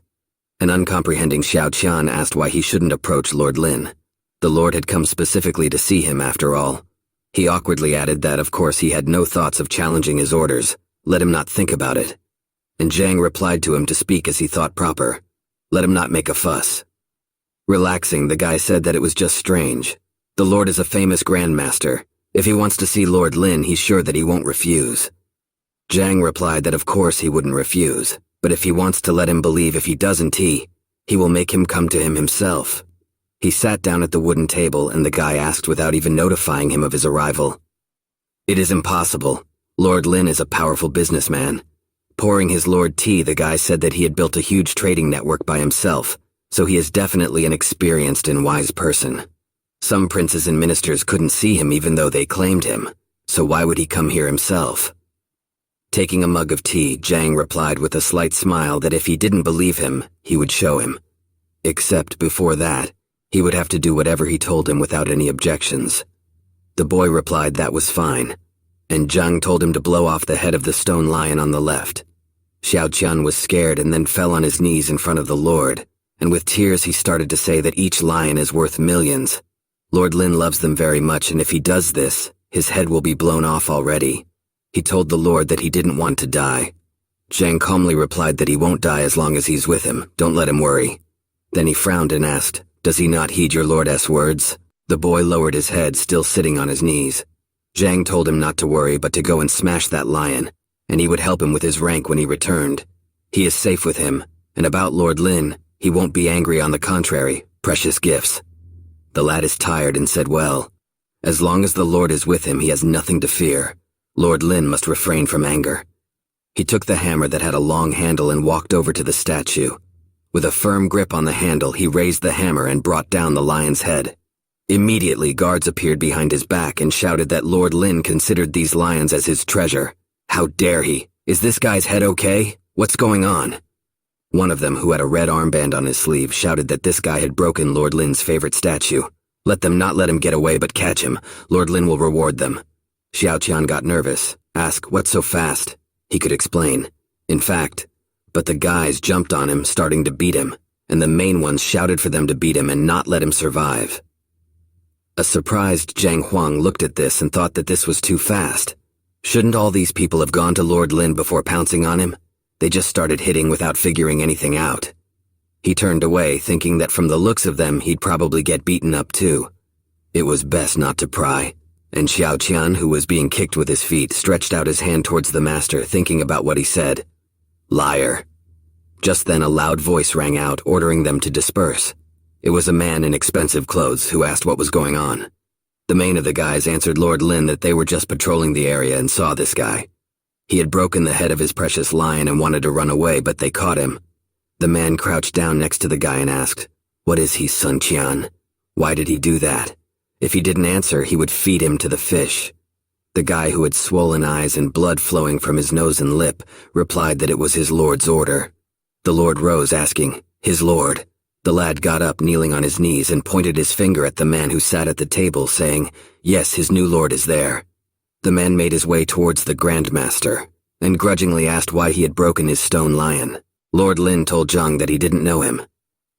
An uncomprehending Xiao Qian asked why he shouldn't approach Lord Lin. The Lord had come specifically to see him after all. He awkwardly added that of course he had no thoughts of challenging his orders, let him not think about it. And Zhang replied to him to speak as he thought proper. Let him not make a fuss. Relaxing, the guy said that it was just strange. The Lord is a famous grandmaster. If he wants to see Lord Lin, he's sure that he won't refuse. Zhang replied that of course he wouldn't refuse, but if he wants to let him believe if he doesn't he will make him come to him himself. He sat down at the wooden table and the guy asked without even notifying him of his arrival. It is impossible. Lord Lin is a powerful businessman. Pouring his lord tea, the guy said that he had built a huge trading network by himself, so he is definitely an experienced and wise person. Some princes and ministers couldn't see him even though they claimed him, so why would he come here himself? Taking a mug of tea, Zhang replied with a slight smile that if he didn't believe him, he would show him. Except before that, he would have to do whatever he told him without any objections. The boy replied that was fine, and Zhang told him to blow off the head of the stone lion on the left. Xiao Qian was scared and then fell on his knees in front of the Lord, and with tears he started to say that each lion is worth millions. Lord Lin loves them very much, and if he does this, his head will be blown off already. He told the Lord that he didn't want to die. Zhang calmly replied that he won't die as long as he's with him, don't let him worry. Then he frowned and asked, does he not heed your Lord's words? The boy lowered his head, still sitting on his knees. Zhang told him not to worry but to go and smash that lion, and he would help him with his rank when he returned. He is safe with him, and about Lord Lin, he won't be angry, on the contrary, precious gifts. The lad is tired and said, well, as long as the Lord is with him, he has nothing to fear. Lord Lin must refrain from anger. He took the hammer that had a long handle and walked over to the statue. With a firm grip on the handle, he raised the hammer and brought down the lion's head. Immediately, guards appeared behind his back and shouted that Lord Lin considered these lions as his treasure. How dare he? Is this guy's head okay? What's going on? One of them, who had a red armband on his sleeve, shouted that this guy had broken Lord Lin's favorite statue. Let them not let him get away but catch him. Lord Lin will reward them. Xiao Qian got nervous. Asked, what's so fast? He could explain. In fact, but the guys jumped on him, starting to beat him, and the main ones shouted for them to beat him and not let him survive. A surprised Zhang Huang looked at this and thought that this was too fast. Shouldn't all these people have gone to Lord Lin before pouncing on him? They just started hitting without figuring anything out. He turned away, thinking that from the looks of them, he'd probably get beaten up too. It was best not to pry. And Xiao Qian, who was being kicked with his feet, stretched out his hand towards the master, thinking about what he said. Liar. Just then a loud voice rang out, ordering them to disperse. It was a man in expensive clothes who asked what was going on. The main of the guys answered Lord Lin that they were just patrolling the area and saw this guy. He had broken the head of his precious lion and wanted to run away, but they caught him. The man crouched down next to the guy and asked, what is he, Sun Qian? Why did he do that? If he didn't answer, he would feed him to the fish. The guy, who had swollen eyes and blood flowing from his nose and lip, replied that it was his lord's order. The lord rose, asking, his lord? The lad got up, kneeling on his knees, and pointed his finger at the man who sat at the table, saying, yes, his new lord is there. The man made his way towards the Grandmaster, and grudgingly asked why he had broken his stone lion. Lord Lin told Zhang that he didn't know him,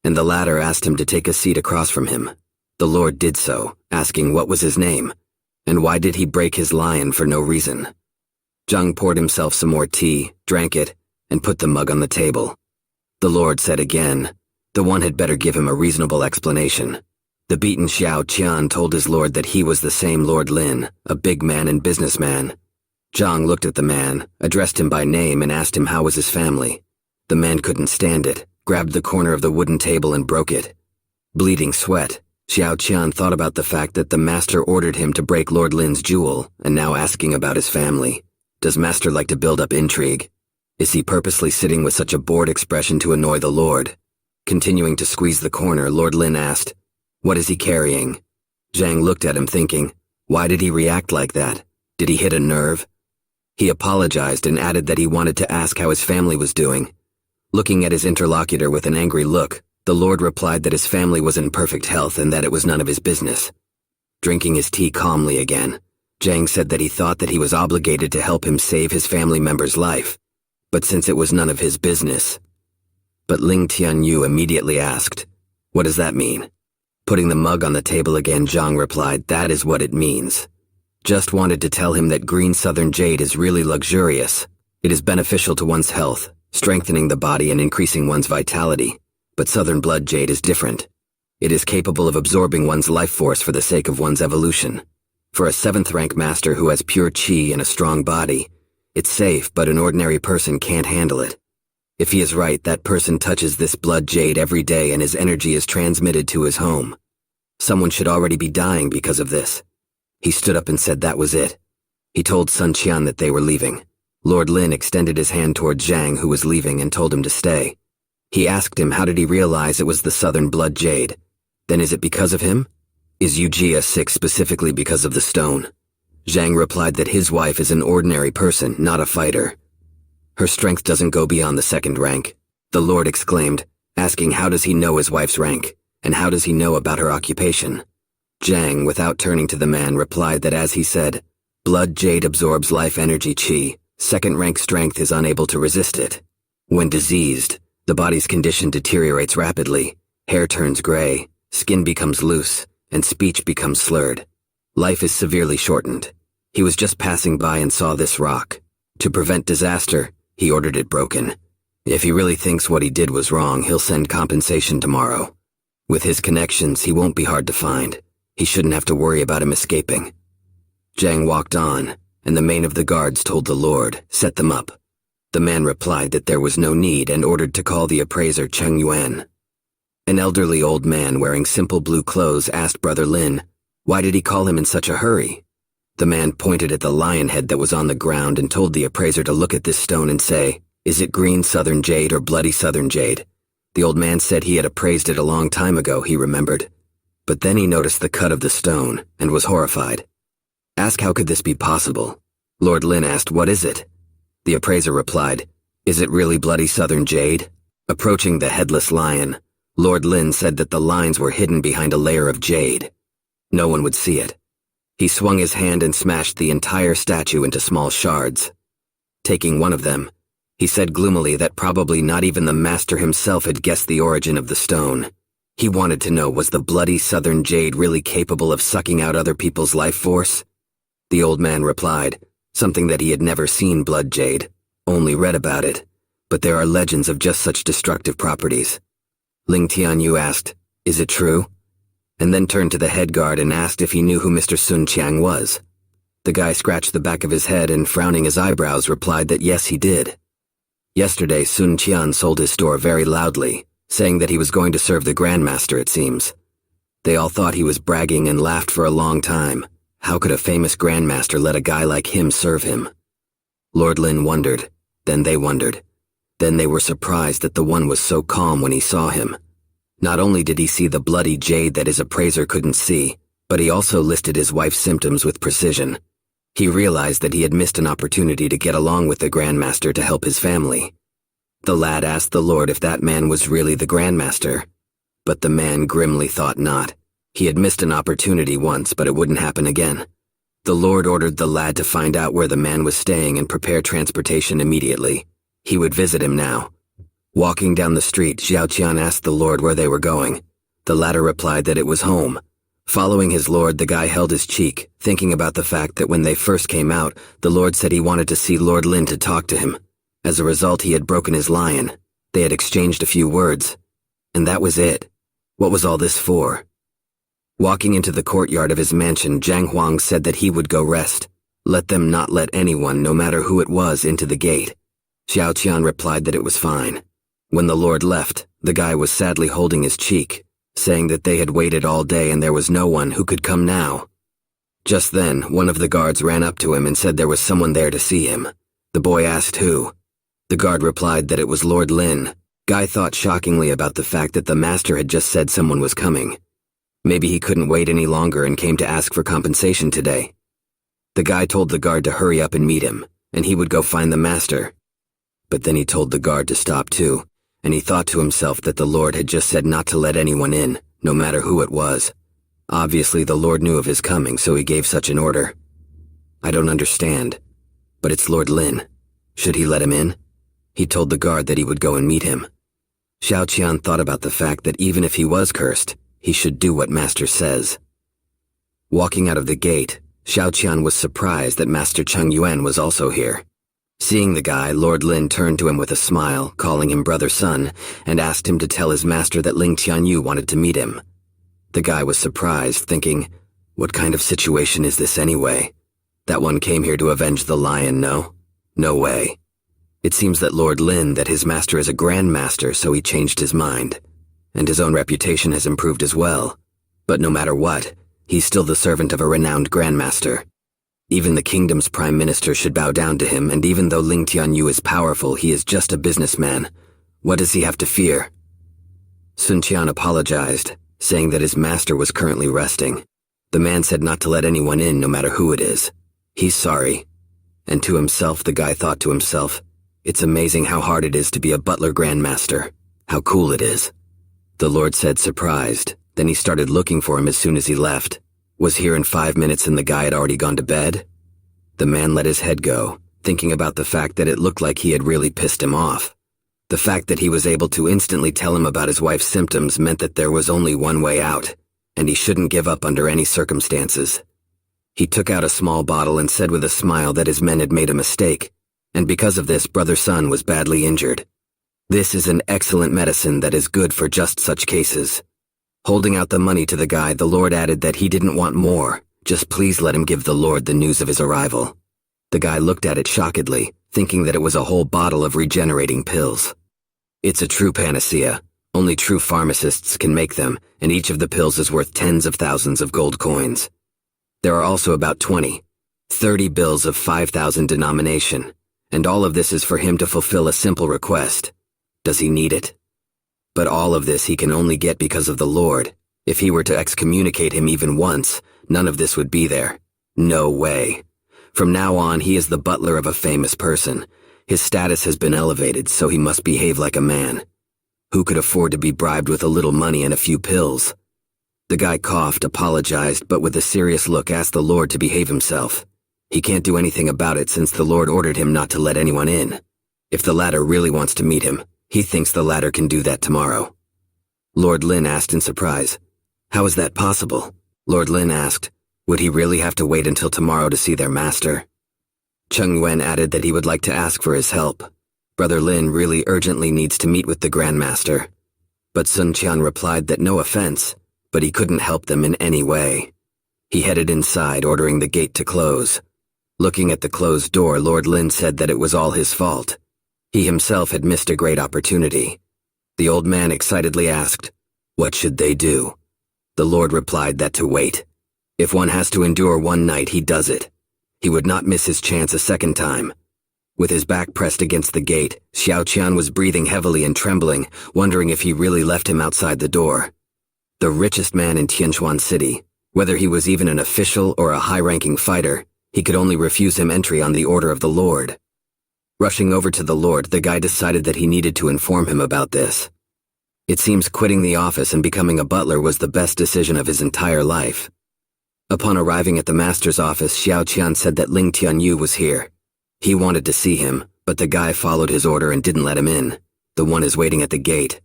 and the latter asked him to take a seat across from him. The lord did so, asking what was his name, and why did he break his lion for no reason. Zhang poured himself some more tea, drank it, and put the mug on the table. The lord said again, the one had better give him a reasonable explanation. The beaten Xiao Qian told his lord that he was the same Lord Lin, a big man and businessman. Zhang looked at the man, addressed him by name, and asked him how was his family. The man couldn't stand it, grabbed the corner of the wooden table and broke it. Bleeding sweat, Xiao Qian thought about the fact that the master ordered him to break Lord Lin's jewel, and now asking about his family. Does master like to build up intrigue? Is he purposely sitting with such a bored expression to annoy the lord? Continuing to squeeze the corner, Lord Lin asked, what is he carrying? Zhang looked at him thinking, why did he react like that? Did he hit a nerve? He apologized and added that he wanted to ask how his family was doing. Looking at his interlocutor with an angry look, the Lord replied that his family was in perfect health and that it was none of his business. Drinking his tea calmly again, Zhang said that he thought that he was obligated to help him save his family member's life, but since it was none of his business. But Ling Tianyu immediately asked, "What does that mean?" Putting the mug on the table again, Zhang replied, "That is what it means. Just wanted to tell him that green southern jade is really luxurious. It is beneficial to one's health, strengthening the body and increasing one's vitality. But southern blood jade is different. It is capable of absorbing one's life force for the sake of one's evolution. For a 7th rank master who has pure chi and a strong body, it's safe, but an ordinary person can't handle it. If he is right, that person touches this blood jade every day and his energy is transmitted to his home. Someone should already be dying because of this." He stood up and said that was it. He told Sun Qian that they were leaving. Lord Lin extended his hand toward Zhang, who was leaving, and told him to stay. He asked him how did he realize it was the southern blood jade. Then is it because of him? Is Yujia sick specifically because of the stone? Zhang replied that his wife is an ordinary person, not a fighter. Her strength doesn't go beyond the 2nd rank. The Lord exclaimed, asking how does he know his wife's rank, and how does he know about her occupation? Zhang, without turning to the man, replied that as he said, blood jade absorbs life energy chi, 2nd rank strength is unable to resist it. When diseased, the body's condition deteriorates rapidly, hair turns gray, skin becomes loose, and speech becomes slurred. Life is severely shortened. He was just passing by and saw this rock. To prevent disaster, he ordered it broken. If he really thinks what he did was wrong, he'll send compensation tomorrow. With his connections, he won't be hard to find. He shouldn't have to worry about him escaping. Zhang walked on, and the main of the guards told the Lord, set them up. The man replied that there was no need and ordered to call the appraiser Cheng Yuan. An elderly old man wearing simple blue clothes asked Brother Lin, why did he call him in such a hurry? The man pointed at the lion head that was on the ground and told the appraiser to look at this stone and say, is it green southern jade or bloody southern jade? The old man said he had appraised it a long time ago, he remembered. But then he noticed the cut of the stone and was horrified. Ask how could this be possible? Lord Lin asked, what is it? The appraiser replied, is it really bloody southern jade? Approaching the headless lion, Lord Lin said that the lines were hidden behind a layer of jade. No one would see it. He swung his hand and smashed the entire statue into small shards. Taking one of them, he said gloomily that probably not even the master himself had guessed the origin of the stone. He wanted to know, was the bloody southern jade really capable of sucking out other people's life force? The old man replied, something that he had never seen blood jade, only read about it, but there are legends of just such destructive properties. Ling Tianyu asked, is it true? And then turned to the head guard and asked if he knew who Mr. Sun Qiang was. The guy scratched the back of his head and, frowning his eyebrows, replied that yes, he did. Yesterday, Sun Qian sold his store very loudly, saying that he was going to serve the Grandmaster, it seems. They all thought he was bragging and laughed for a long time. How could a famous Grandmaster let a guy like him serve him? Lord Lin wondered, then they wondered. Then they were surprised that the one was so calm when he saw him. Not only did he see the bloody jade that his appraiser couldn't see, but he also listed his wife's symptoms with precision. He realized that he had missed an opportunity to get along with the Grandmaster to help his family. The lad asked the Lord if that man was really the Grandmaster, but the man grimly thought not. He had missed an opportunity once, but it wouldn't happen again. The Lord ordered the lad to find out where the man was staying and prepare transportation immediately. He would visit him now. Walking down the street, Xiao Qian asked the Lord where they were going. The latter replied that it was home. Following his Lord, the guy held his cheek, thinking about the fact that when they first came out, the Lord said he wanted to see Lord Lin to talk to him. As a result, he had broken his lion. They had exchanged a few words. And that was it. What was all this for? Walking into the courtyard of his mansion, Zhang Huang said that he would go rest. Let them not let anyone, no matter who it was, into the gate. Xiao Qian replied that it was fine. When the Lord left, the guy was sadly holding his cheek, saying that they had waited all day and there was no one who could come now. Just then, one of the guards ran up to him and said there was someone there to see him. The boy asked who. The guard replied that it was Lord Lin. Guy thought shockingly about the fact that the master had just said someone was coming. Maybe he couldn't wait any longer and came to ask for compensation today. The guy told the guard to hurry up and meet him, and he would go find the master. But then he told the guard to stop too. and he thought to himself that the Lord had just said not to let anyone in, no matter who it was. Obviously, the Lord knew of his coming, so he gave such an order. I don't understand, but it's Lord Lin. Should he let him in? He told the guard that he would go and meet him. Xiao Qian thought about the fact that even if he was cursed, he should do what Master says. Walking out of the gate, Xiao Qian was surprised that Master Cheng Yuan was also here. Seeing the guy, Lord Lin turned to him with a smile, calling him brother Sun, and asked him to tell his master that Ling Tianyu wanted to meet him. The guy was surprised, thinking, what kind of situation is this anyway? That one came here to avenge the lion, no? No way. It seems that Lord Lin, that his master is a grandmaster, so he changed his mind. And his own reputation has improved as well. But no matter what, he's still the servant of a renowned grandmaster. Even the kingdom's prime minister should bow down to him, and even though Ling Tianyu is powerful, he is just a businessman. What does he have to fear? Sun Qian apologized, saying that his master was currently resting. The man said not to let anyone in, no matter who it is. He's sorry. And to himself, the guy thought to himself, it's amazing how hard it is to be a butler grandmaster. How cool it is. The Lord said, surprised. Then he started looking for him as soon as he left. Was here in 5 minutes and the guy had already gone to bed? The man let his head go, thinking about the fact that it looked like he had really pissed him off. The fact that he was able to instantly tell him about his wife's symptoms meant that there was only one way out, and he shouldn't give up under any circumstances. He took out a small bottle and said with a smile that his men had made a mistake, and because of this, Brother Sun was badly injured. This is an excellent medicine that is good for just such cases. Holding out the money to the guy, the Lord added that he didn't want more, just please let him give the Lord the news of his arrival. The guy looked at it shockedly, thinking that it was a whole bottle of regenerating pills. It's a true panacea. Only true pharmacists can make them, and each of the pills is worth tens of thousands of gold coins. There are also about 30 bills of 5,000 denomination, and all of this is for him to fulfill a simple request. Does he need it? But all of this he can only get because of the Lord. If he were to excommunicate him even once, none of this would be there. No way. From now on, he is the butler of a famous person. His status has been elevated, so he must behave like a man. Who could afford to be bribed with a little money and a few pills? The guy coughed, apologized, but with a serious look asked the Lord to behave himself. He can't do anything about it since the Lord ordered him not to let anyone in. If the latter really wants to meet him, he thinks the latter can do that tomorrow. Lord Lin asked in surprise, how is that possible? Lord Lin asked, would he really have to wait until tomorrow to see their master? Cheng Yuan added that he would like to ask for his help. Brother Lin really urgently needs to meet with the Grandmaster. But Sun Qian replied that no offense, but he couldn't help them in any way. He headed inside, ordering the gate to close. Looking at the closed door, Lord Lin said that it was all his fault. He himself had missed a great opportunity. The old man excitedly asked, what should they do? The Lord replied that to wait. If one has to endure one night, he does it. He would not miss his chance a second time. With his back pressed against the gate, Xiao Qian was breathing heavily and trembling, wondering if he really left him outside the door. The richest man in Tianquan City, whether he was even an official or a high-ranking fighter, he could only refuse him entry on the order of the Lord. Rushing over to the Lord, the guy decided that he needed to inform him about this. It seems quitting the office and becoming a butler was the best decision of his entire life. Upon arriving at the master's office, Xiao Qian said that Ling Tianyu was here. He wanted to see him, but the guy followed his order and didn't let him in. The one is waiting at the gate.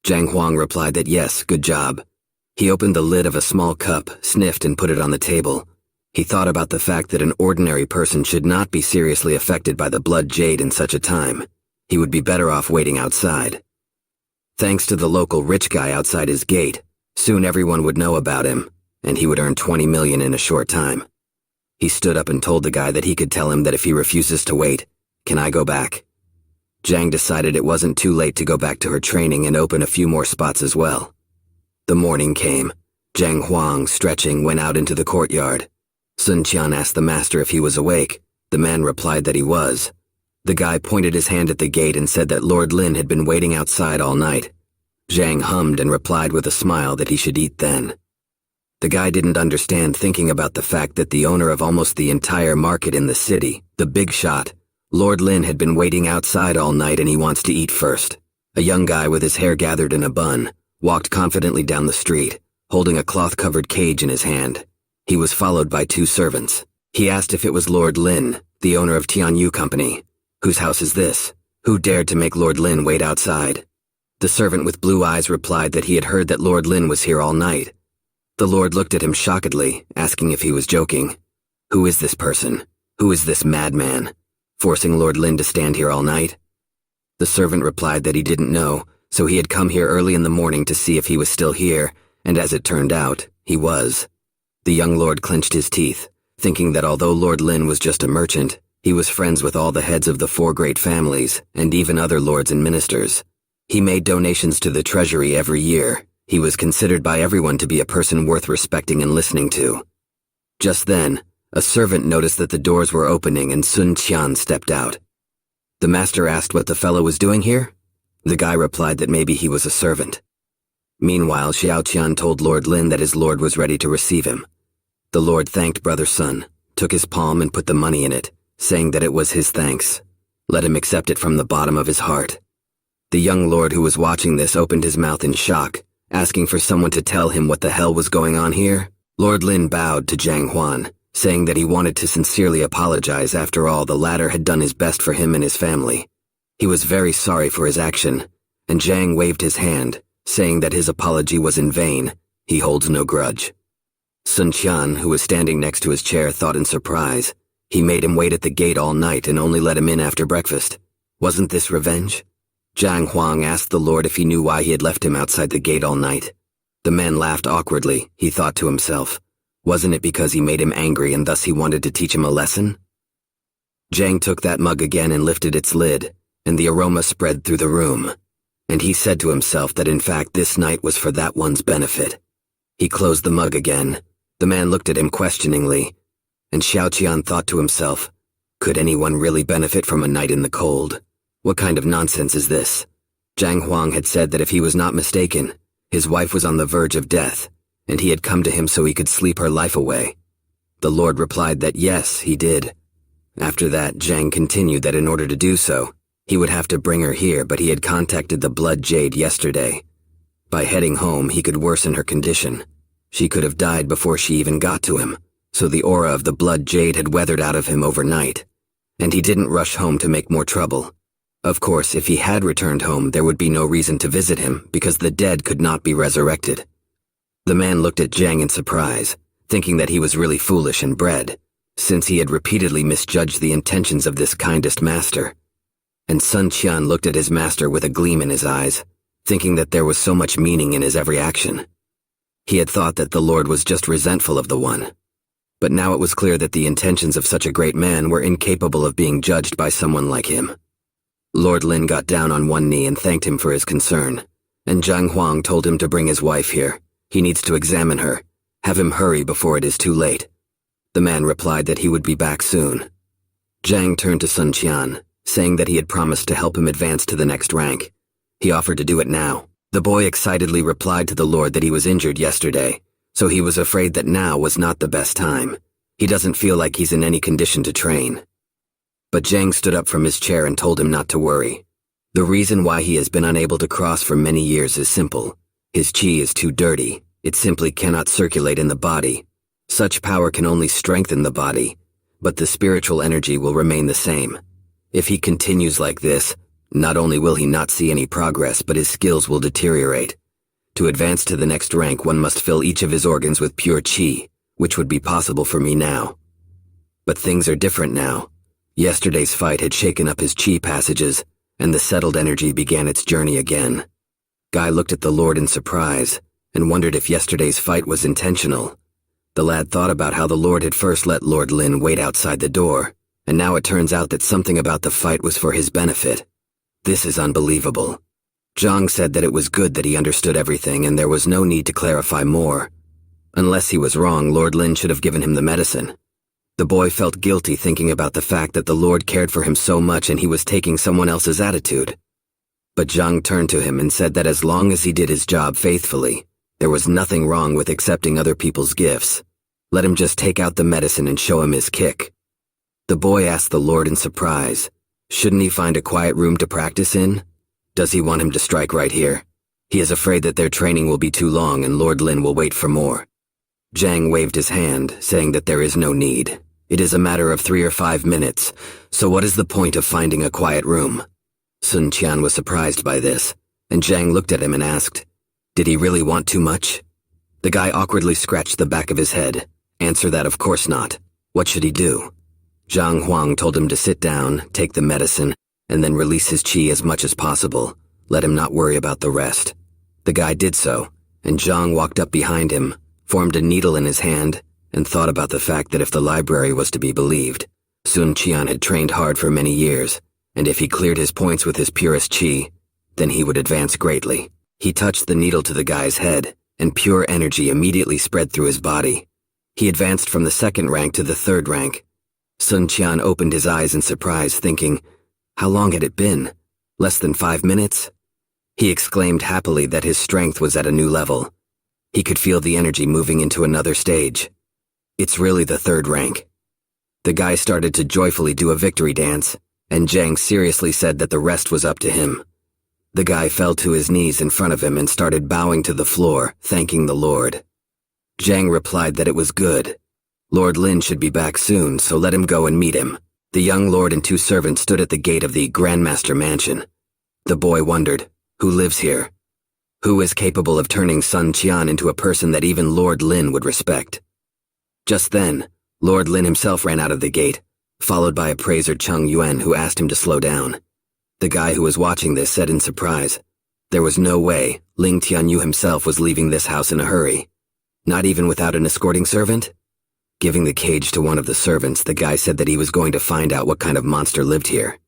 Zhang Huang replied that yes, good job. He opened the lid of a small cup, sniffed and put it on the table. He thought about the fact that an ordinary person should not be seriously affected by the blood jade in such a time. He would be better off waiting outside. Thanks to the local rich guy outside his gate, soon everyone would know about him, and he would earn 20 million in a short time. He stood up and told the guy that he could tell him that if he refuses to wait, can I go back? Zhang decided it wasn't too late to go back to her training and open a few more spots as well. The morning came. Zhang Huang, stretching, went out into the courtyard. Sun Qian asked the master if he was awake. The man replied that he was. The guy pointed his hand at the gate and said that Lord Lin had been waiting outside all night. Zhang hummed and replied with a smile that he should eat then. The guy didn't understand, thinking about the fact that the owner of almost the entire market in the city, the big shot, Lord Lin had been waiting outside all night and he wants to eat first. A young guy with his hair gathered in a bun walked confidently down the street, holding a cloth-covered cage in his hand. He was followed by 2 servants. He asked if it was Lord Lin, the owner of Tianyu Company. "Whose house is this? Who dared to make Lord Lin wait outside?" The servant with blue eyes replied that he had heard that Lord Lin was here all night. The Lord looked at him shockedly, asking if he was joking. "Who is this person? Who is this madman? Forcing Lord Lin to stand here all night?" The servant replied that he didn't know, so he had come here early in the morning to see if he was still here, and as it turned out, he was. The young lord clenched his teeth, thinking that although Lord Lin was just a merchant, he was friends with all the heads of the 4 great families, and even other lords and ministers. He made donations to the treasury every year. He was considered by everyone to be a person worth respecting and listening to. Just then, a servant noticed that the doors were opening and Sun Qian stepped out. The master asked what the fellow was doing here. The guy replied that maybe he was a servant. Meanwhile, Xiao Qian told Lord Lin that his lord was ready to receive him. The lord thanked Brother Sun, took his palm and put the money in it, saying that it was his thanks. Let him accept it from the bottom of his heart. The young lord who was watching this opened his mouth in shock, asking for someone to tell him what the hell was going on here. Lord Lin bowed to Zhang Xuan, saying that he wanted to sincerely apologize. After all, the latter had done his best for him and his family. He was very sorry for his action, and Zhang waved his hand, saying that his apology was in vain. He holds no grudge. Sun Qian, who was standing next to his chair, thought in surprise. He made him wait at the gate all night and only let him in after breakfast. Wasn't this revenge? Zhang Huang asked the lord if he knew why he had left him outside the gate all night. The man laughed awkwardly, he thought to himself. Wasn't it because he made him angry and thus he wanted to teach him a lesson? Zhang took that mug again and lifted its lid, and the aroma spread through the room. And he said to himself that in fact this night was for that one's benefit. He closed the mug again. The man looked at him questioningly, and Xiao Qian thought to himself, could anyone really benefit from a night in the cold? What kind of nonsense is this? Zhang Huang had said that if he was not mistaken, his wife was on the verge of death, and he had come to him so he could sleep her life away. The Lord replied that yes, he did. After that, Zhang continued that in order to do so, he would have to bring her here, but he had contacted the Blood Jade yesterday. By heading home, he could worsen her condition. She could have died before she even got to him, so the aura of the Blood Jade had weathered out of him overnight. And he didn't rush home to make more trouble. Of course, if he had returned home, there would be no reason to visit him, because the dead could not be resurrected. The man looked at Zhang in surprise, thinking that he was really foolish and bred, since he had repeatedly misjudged the intentions of this kindest master. And Sun Qian looked at his master with a gleam in his eyes, thinking that there was so much meaning in his every action. He had thought that the Lord was just resentful of the one. But now it was clear that the intentions of such a great man were incapable of being judged by someone like him. Lord Lin got down on one knee and thanked him for his concern, and Zhang Huang told him to bring his wife here. He needs to examine her. Have him hurry before it is too late. The man replied that he would be back soon. Zhang turned to Sun Qian, saying that he had promised to help him advance to the next rank. He offered to do it now. The boy excitedly replied to the Lord that he was injured yesterday, so he was afraid that now was not the best time. He doesn't feel like he's in any condition to train. But Zhang stood up from his chair and told him not to worry. The reason why he has been unable to cross for many years is simple. His qi is too dirty. It simply cannot circulate in the body. Such power can only strengthen the body, but the spiritual energy will remain the same. If he continues like this, not only will he not see any progress, but his skills will deteriorate. To advance to the next rank, one must fill each of his organs with pure qi, which would be possible for me now. But things are different now. Yesterday's fight had shaken up his qi passages, and the settled energy began its journey again. Guy looked at the Lord in surprise, and wondered if yesterday's fight was intentional. The lad thought about how the Lord had first let Lord Lin wait outside the door, and now it turns out that something about the fight was for his benefit. This is unbelievable. Zhang said that it was good that he understood everything and there was no need to clarify more. Unless he was wrong, Lord Lin should have given him the medicine. The boy felt guilty thinking about the fact that the Lord cared for him so much and he was taking someone else's attitude. But Zhang turned to him and said that as long as he did his job faithfully, there was nothing wrong with accepting other people's gifts. Let him just take out the medicine and show him his kick. The boy asked the Lord in surprise, shouldn't he find a quiet room to practice in? Does he want him to strike right here? He is afraid that their training will be too long and Lord Lin will wait for more. Zhang waved his hand, saying that there is no need. It is a matter of 3 or 5 minutes, so what is the point of finding a quiet room? Sun Qian was surprised by this, and Zhang looked at him and asked, did he really want too much? The guy awkwardly scratched the back of his head. Answer that of course not. What should he do? Zhang Huang told him to sit down, take the medicine, and then release his qi as much as possible. Let him not worry about the rest. The guy did so, and Zhang walked up behind him, formed a needle in his hand, and thought about the fact that if the library was to be believed, Sun Qian had trained hard for many years, and if he cleared his points with his purest qi, then he would advance greatly. He touched the needle to the guy's head, and pure energy immediately spread through his body. He advanced from the 2nd rank to the 3rd rank. Sun Qian opened his eyes in surprise, thinking, how long had it been? Less than 5 minutes? He exclaimed happily that his strength was at a new level. He could feel the energy moving into another stage. It's really the 3rd rank. The guy started to joyfully do a victory dance, and Zhang seriously said that the rest was up to him. The guy fell to his knees in front of him and started bowing to the floor, thanking the Lord. Zhang replied that it was good. Lord Lin should be back soon, so let him go and meet him. The young lord and 2 servants stood at the gate of the Grandmaster Mansion. The boy wondered, who lives here? Who is capable of turning Sun Qian into a person that even Lord Lin would respect? Just then, Lord Lin himself ran out of the gate, followed by appraiser Cheng Yuan, who asked him to slow down. The guy who was watching this said in surprise, there was no way Ling Tianyu himself was leaving this house in a hurry. Not even without an escorting servant? Giving the cage to one of the servants, the guy said that he was going to find out what kind of monster lived here.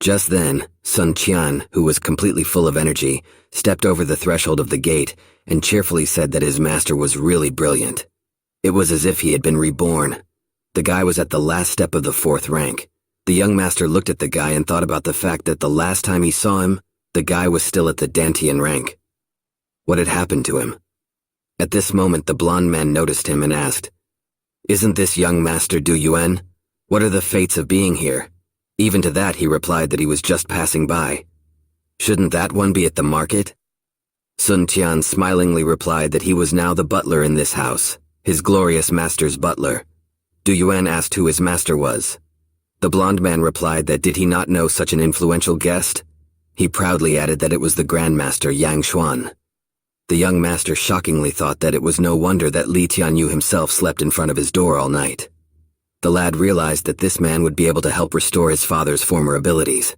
Just then, Sun Qian, who was completely full of energy, stepped over the threshold of the gate and cheerfully said that his master was really brilliant. It was as if he had been reborn. The guy was at the last step of the 4th rank. The young master looked at the guy and thought about the fact that the last time he saw him, the guy was still at the Dantian rank. What had happened to him? At this moment, the blonde man noticed him and asked, isn't this young master Du Yuan? What are the fates of being here? Even to that he replied that he was just passing by. Shouldn't that one be at the market? Sun Qian smilingly replied that he was now the butler in this house, his glorious master's butler. Du Yuan asked who his master was. The blonde man replied that did he not know such an influential guest? He proudly added that it was the Grandmaster Zhang Xuan. The young master shockingly thought that it was no wonder that Li Tianyu himself slept in front of his door all night. The lad realized that this man would be able to help restore his father's former abilities.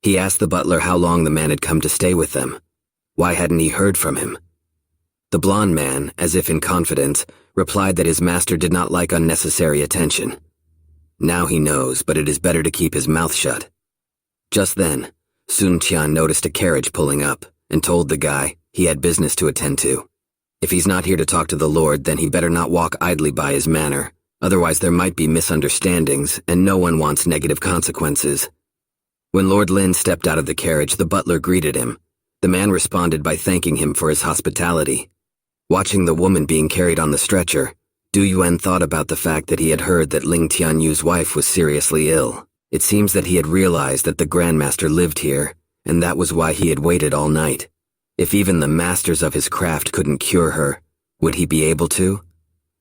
He asked the butler how long the man had come to stay with them. Why hadn't he heard from him? The blonde man, as if in confidence, replied that his master did not like unnecessary attention. Now he knows, but it is better to keep his mouth shut. Just then, Sun Qian noticed a carriage pulling up and told the guy he had business to attend to. If he's not here to talk to the Lord, then he better not walk idly by his manor. Otherwise there might be misunderstandings, and no one wants negative consequences. When Lord Lin stepped out of the carriage, the butler greeted him. The man responded by thanking him for his hospitality. Watching the woman being carried on the stretcher, Du Yuan thought about the fact that he had heard that Ling Tianyu's wife was seriously ill. It seems that he had realized that the Grandmaster lived here, and that was why he had waited all night. If even the masters of his craft couldn't cure her, would he be able to?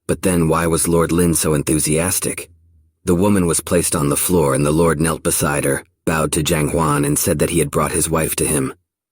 But then why was Lord Lin so enthusiastic? The woman was placed on the floor and the Lord knelt beside her, bowed to Zhang Xuan and said that he had brought his wife to him.